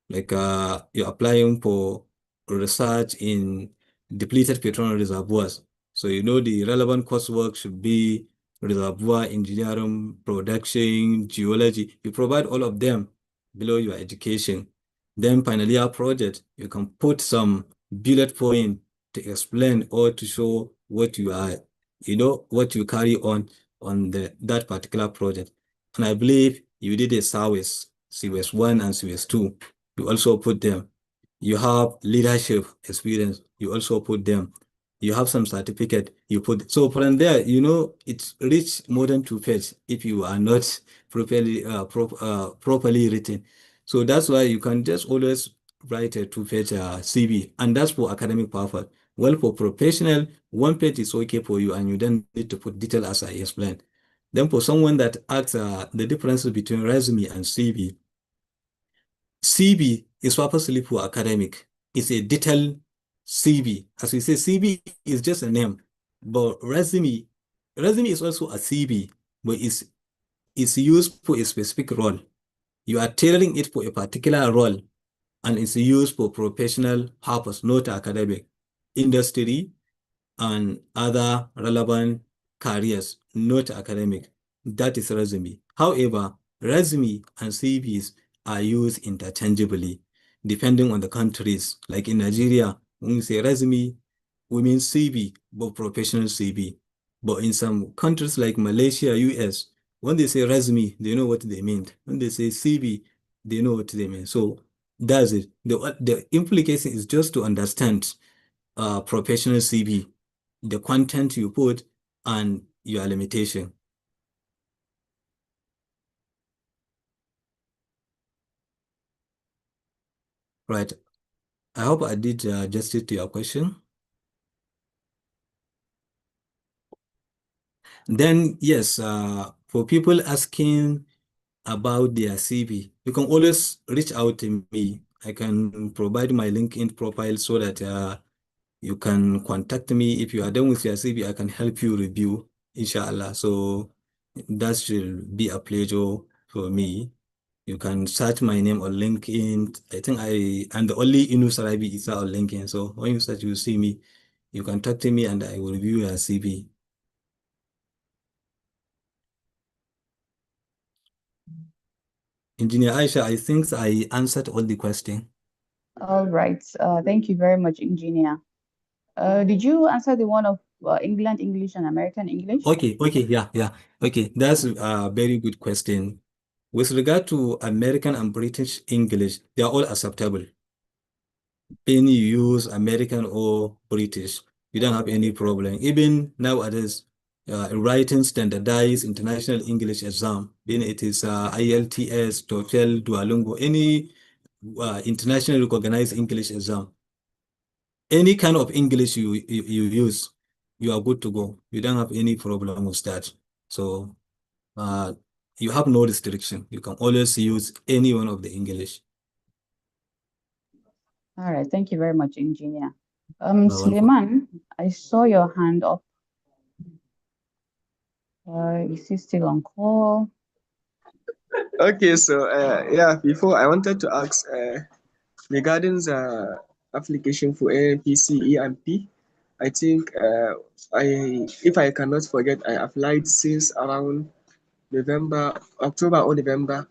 Like you're applying for research in depleted petroleum reservoirs. So the relevant coursework should be reservoir engineering, production, geology. You provide all of them below your education. Then finally, our project, you can put some bullet point to explain or to show what you are, what you carry on that particular project. And I believe you did a CWES 1 and CWES 2. You also put them. You have leadership experience, you also put them. You have some certificate, you put. So from there, it's rich more than 2 pages if you are not properly written. So that's why you can just always write a 2-page CV, and that's for academic purpose. Well, for professional, 1 page is okay for you, and you don't need to put detail as I explained. Then for someone that asks the differences between resume and CV, CV is purposely for academic. It's a detailed CV. As we say, CV is just a name, but resume is also a CV, but it's used for a specific role. You are tailoring it for a particular role, and it's used for professional purpose, not academic, industry, and other relevant careers, not academic. That is resume. However, resume and CVs are used interchangeably depending on the countries. Like in Nigeria, when we say resume, we mean CV, but professional CV. But in some countries like Malaysia, US, when they say resume, they know what they mean. When they say CV, they know what they mean. So that's it. The implication is just to understand professional CV, the content you put, and your limitation. Right. I hope I did justice to your question. Then, yes, for people asking about their CV, you can always reach out to me. I can provide my LinkedIn profile so that you can contact me. If you are done with your CV, I can help you review inshallah. So that should be a pleasure for me. You can search my name on LinkedIn. I think I'm the only Inus Arabi Isa on LinkedIn. So when you search, you see me. You can talk to me and I will review your CV. Engineer Aisha, I think I answered all the questions. All right. Thank you very much, Engineer. Did you answer the one of England English and American English? Okay, yeah. Okay, that's a very good question. With regard to American and British English, they are all acceptable. Any you use American or British, you don't have any problem. Even nowadays, writing standardized international English exam, being it is IELTS, TOEFL, Duolingo, any internationally recognized English exam, any kind of English you use, you are good to go. You don't have any problem with that. So you have no restriction. You can always use any one of the English. All right. Thank you very much, Engineer. welcome. Suleiman, I saw your hand up. Is he still on call? Okay, so yeah, before I wanted to ask regarding the application for ANPC EMP, I think if I cannot forget, I applied since around October or November,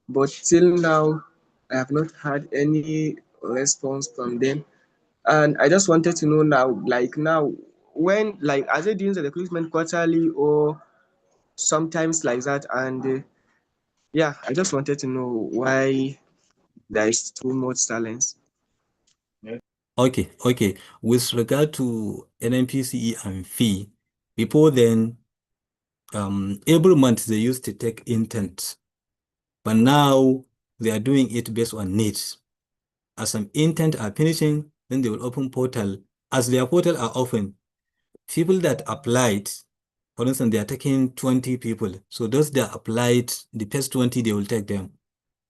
but till now I have not had any response from them. And I just wanted to know now, when, like, are they doing the recruitment quarterly or sometimes like that? And yeah, I just wanted to know why there is too much silence. Okay. With regard to NNPCE and fee, before then, every month they used to take intent, but now they are doing it based on needs. As some intent are finishing, then they will open portal. As their portal are open, people that applied, for instance, they are taking 20 people. So those that applied, the first 20, they will take them.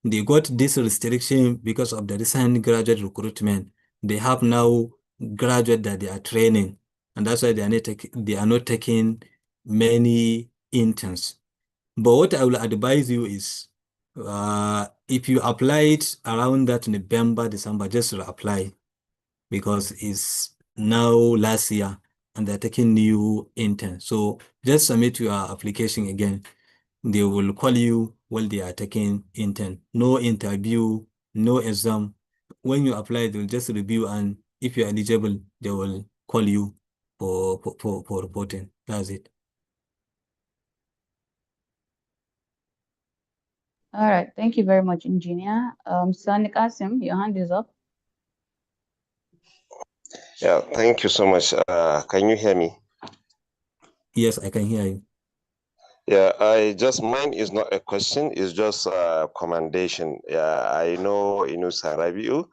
They got this restriction because of the recent graduate recruitment. They have now graduate that they are training, and that's why they are not taking many interns. But what I will advise you is, if you applied around that November, December, just apply, because it's now last year and they're taking new interns. So just submit your application again. They will call you while they are taking intern. No interview, no exam. When you apply, they will just review, and if you're eligible, they will call you for reporting. That's it. All right. Thank you very much, Engineer. Sani Kasim, your hand is up. Yeah, thank you so much. Can you hear me? Yes, I can hear you. Yeah, mine is not a question, it's just a commendation. Yeah, I know Inus Arabiu.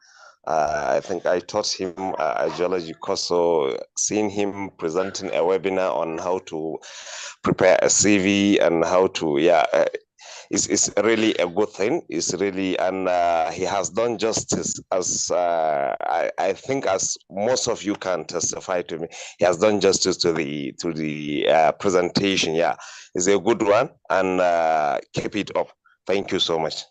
I think I taught him a geology course, so seeing him presenting a webinar on how to prepare a CV and how to, it's really a good thing. It's really, and he has done justice, as I think, as most of you can testify to me. He has done justice to the presentation. Yeah, it's a good one, and keep it up. Thank you so much.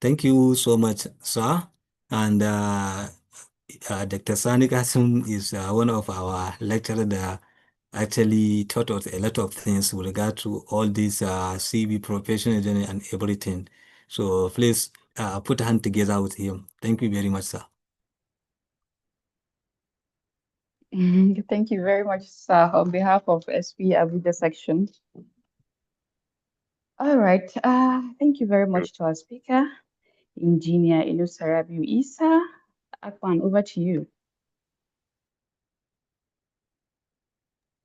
Thank you so much, sir. And Dr. Sani Kasim is one of our lecturers that actually taught us a lot of things with regard to all these CV professional journey and everything. So please put a hand together with him. Thank you very much, sir. Thank you very much, sir, on behalf of SP Abuja section. All right. Thank you very much to our speaker, Engineer Inus Arabiu Isa. Akwan, over to you.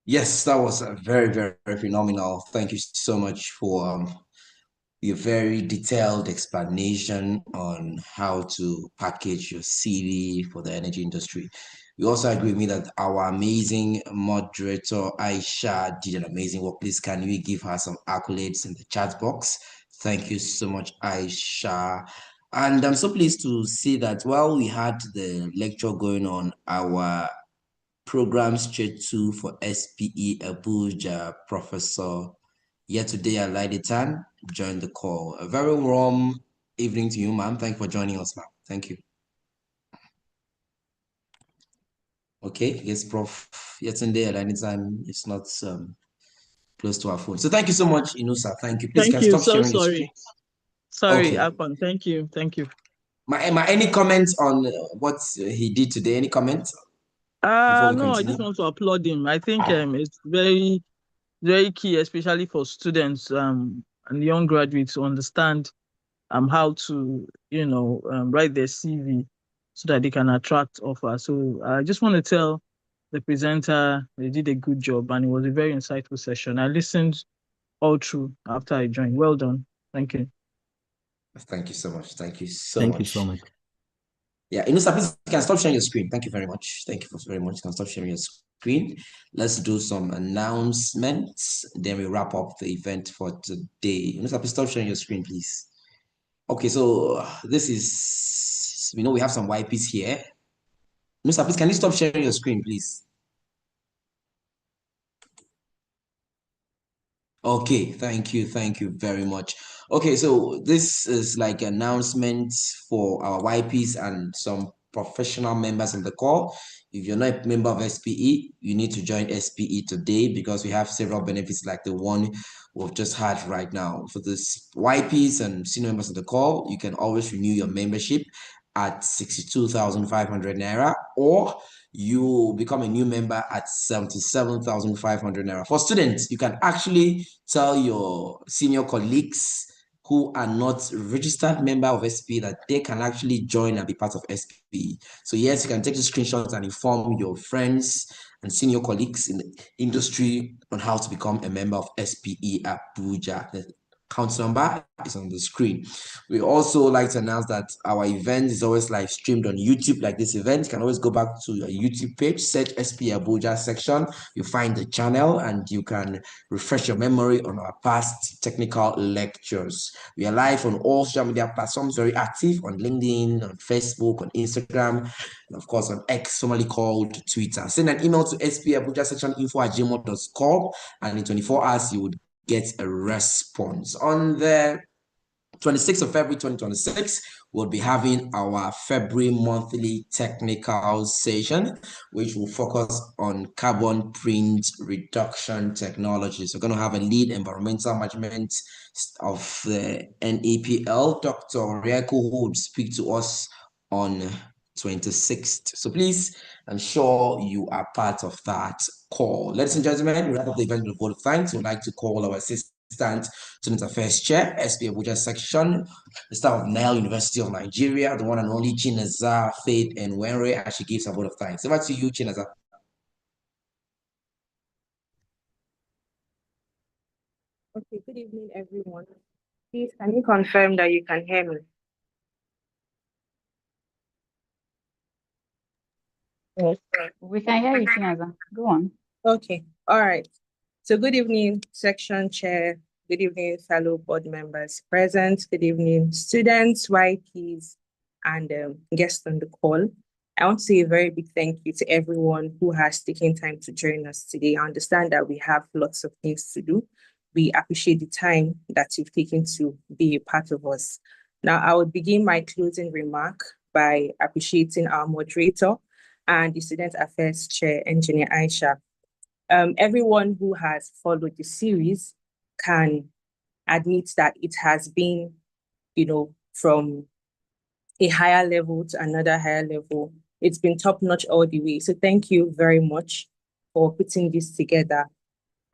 Yes, that was a very, very, very phenomenal. Thank you so much for your very detailed explanation on how to package your CV for the energy industry. You also agree with me that our amazing moderator, Aisha, did an amazing work. Please, can you give her some accolades in the chat box? Thank you so much, Aisha. And I'm so pleased to see that while we had the lecture going on, our Programs Trade 2 for SPE Abuja, Professor Yetunde Alaidetan, joined the call. A very warm evening to you, ma'am. Thank you for joining us, ma'am. Thank you. Okay, yes, Prof. Yetunde Alaidetan is not close to our phone. So thank you so much, Inusa. Thank you. Please, Thank can you. stop So sharing your sorry. screen. Sorry, Okay. Akon. Thank you. Thank you. Any comments on what he did today? Any comments? Before we No, I continue? just want to applaud him. I think it's very, very key, especially for students and young graduates to understand how to, write their CV so that they can attract offers. So I just want to tell the presenter they did a good job and it was a very insightful session. I listened all through after I joined. Well done. Thank you. Thank you so much. Thank you so Thank much. you so much. Yeah, Inusa, please, you can stop sharing your screen. Thank you very much. Thank you very much. You can stop sharing your screen. Let's do some announcements. Then we wrap up the event for today. Inusa, please stop sharing your screen, please. Okay, so this is, we know we have some YPs here. Inusa, please, can you stop sharing your screen, please? Okay, thank you very much. Okay, so this is like announcements for our YPs and some professional members in the call. If you're not a member of SPE, you need to join SPE today because we have several benefits like the one we've just had right now. For this YPs and senior members of the call, you can always renew your membership at 62,500 Naira, or you become a new member at 77,500 Naira. For students, you can actually tell your senior colleagues who are not registered member of SPE that they can actually join and be part of SPE. So yes, you can take the screenshots and inform your friends and senior colleagues in the industry on how to become a member of SPE Abuja. The account number is on the screen. We also like to announce that our event is always live streamed on YouTube. Like this event, you can always go back to your YouTube page, search SPE Abuja section, you find the channel, and you can refresh your memory on our past technical lectures. We are live on all social media platforms, very active on LinkedIn, on Facebook, on Instagram, and of course on X, formerly called Twitter. Send an email to speabuja-info@gmail.com, and in 24 hours you would get a response. On the 26th of February 2026, we'll be having our February monthly technical session, which will focus on carbon print reduction technologies. We're going to have a lead environmental management of the NEPL, Dr. Rieko, who would speak to us on 26th. So please, I'm sure you are part of that call. Ladies and gentlemen, we wrap up the event with a vote of thanks. We'd like to call our Assistant Student Affairs Chair, SPE Abuja Section, the staff of Nile University of Nigeria, the one and only Chinaza Faith and Wenre, as she gives a vote of thanks. Over to you, Chinaza. Okay, good evening, everyone. Please, can you confirm that you can hear me? Yes. We can hear you, Chinaza. Go on. Okay, all right. So good evening, section chair. Good evening, fellow board members present. Good evening, students, YPs, and guests on the call. I want to say a very big thank you to everyone who has taken time to join us today. I understand that we have lots of things to do. We appreciate the time that you've taken to be a part of us. Now, I will begin my closing remark by appreciating our moderator and the Student Affairs Chair, Engineer Aisha. Everyone who has followed the series can admit that it has been, from a higher level to another higher level. It's been top-notch all the way. So thank you very much for putting this together.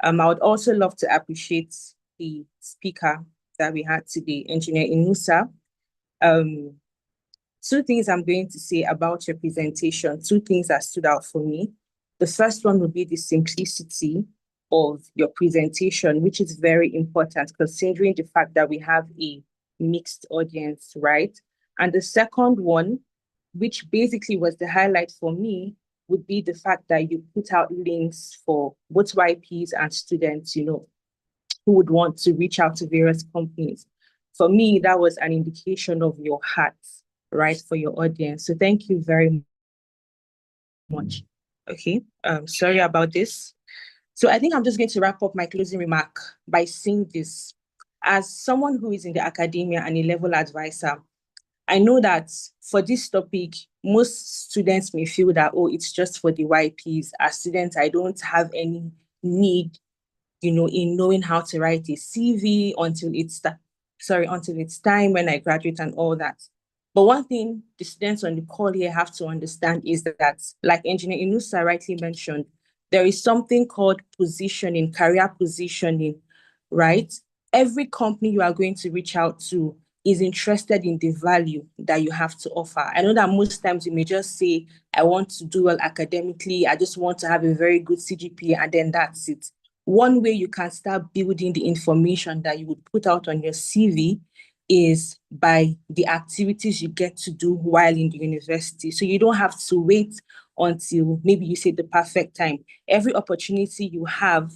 I would also love to appreciate the speaker that we had today, Engineer Inusa. Two things I'm going to say about your presentation, two things that stood out for me. The first one would be the simplicity of your presentation, which is very important considering the fact that we have a mixed audience, right? And the second one, which basically was the highlight for me, would be the fact that you put out links for both YPs and students, who would want to reach out to various companies. For me, that was an indication of your heart, right, for your audience. So thank you very much. Okay, sorry about this. So I think I'm just going to wrap up my closing remark by saying this. As someone who is in the academia and a level advisor, I know that for this topic, most students may feel that, oh, it's just for the YPs. As students, I don't have any need, in knowing how to write a CV until it's time when I graduate and all that. But one thing the students on the call here have to understand is that, like Engineer Inusa rightly mentioned, there is something called positioning, career positioning, right? Every company you are going to reach out to is interested in the value that you have to offer. I know that most times you may just say, I want to do well academically, I just want to have a very good CGPA, and then that's it. One way you can start building the information that you would put out on your CV is by the activities you get to do while in the university. So you don't have to wait until maybe you say the perfect time. Every opportunity you have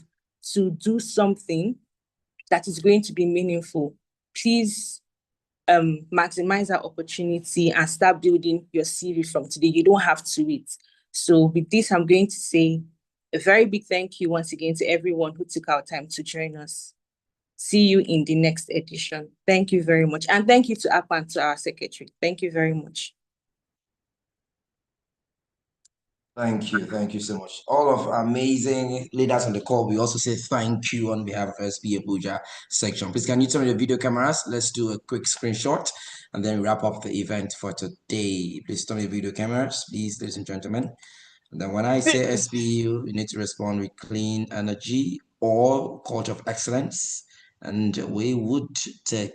to do something that is going to be meaningful, please maximize that opportunity and start building your CV from today. You don't have to wait. So with this, I'm going to say a very big thank you once again to everyone who took our time to join us. See you in the next edition. Thank you very much. And thank you to Apan, to our secretary. Thank you very much. Thank you so much. All of amazing leaders on the call, we also say thank you on behalf of SB Abuja section. Please, can you turn on your video cameras? Let's do a quick screenshot and then wrap up the event for today. Please turn on your video cameras, please, ladies and gentlemen. And then when I say SBU, you need to respond with clean energy or culture of excellence. And we would take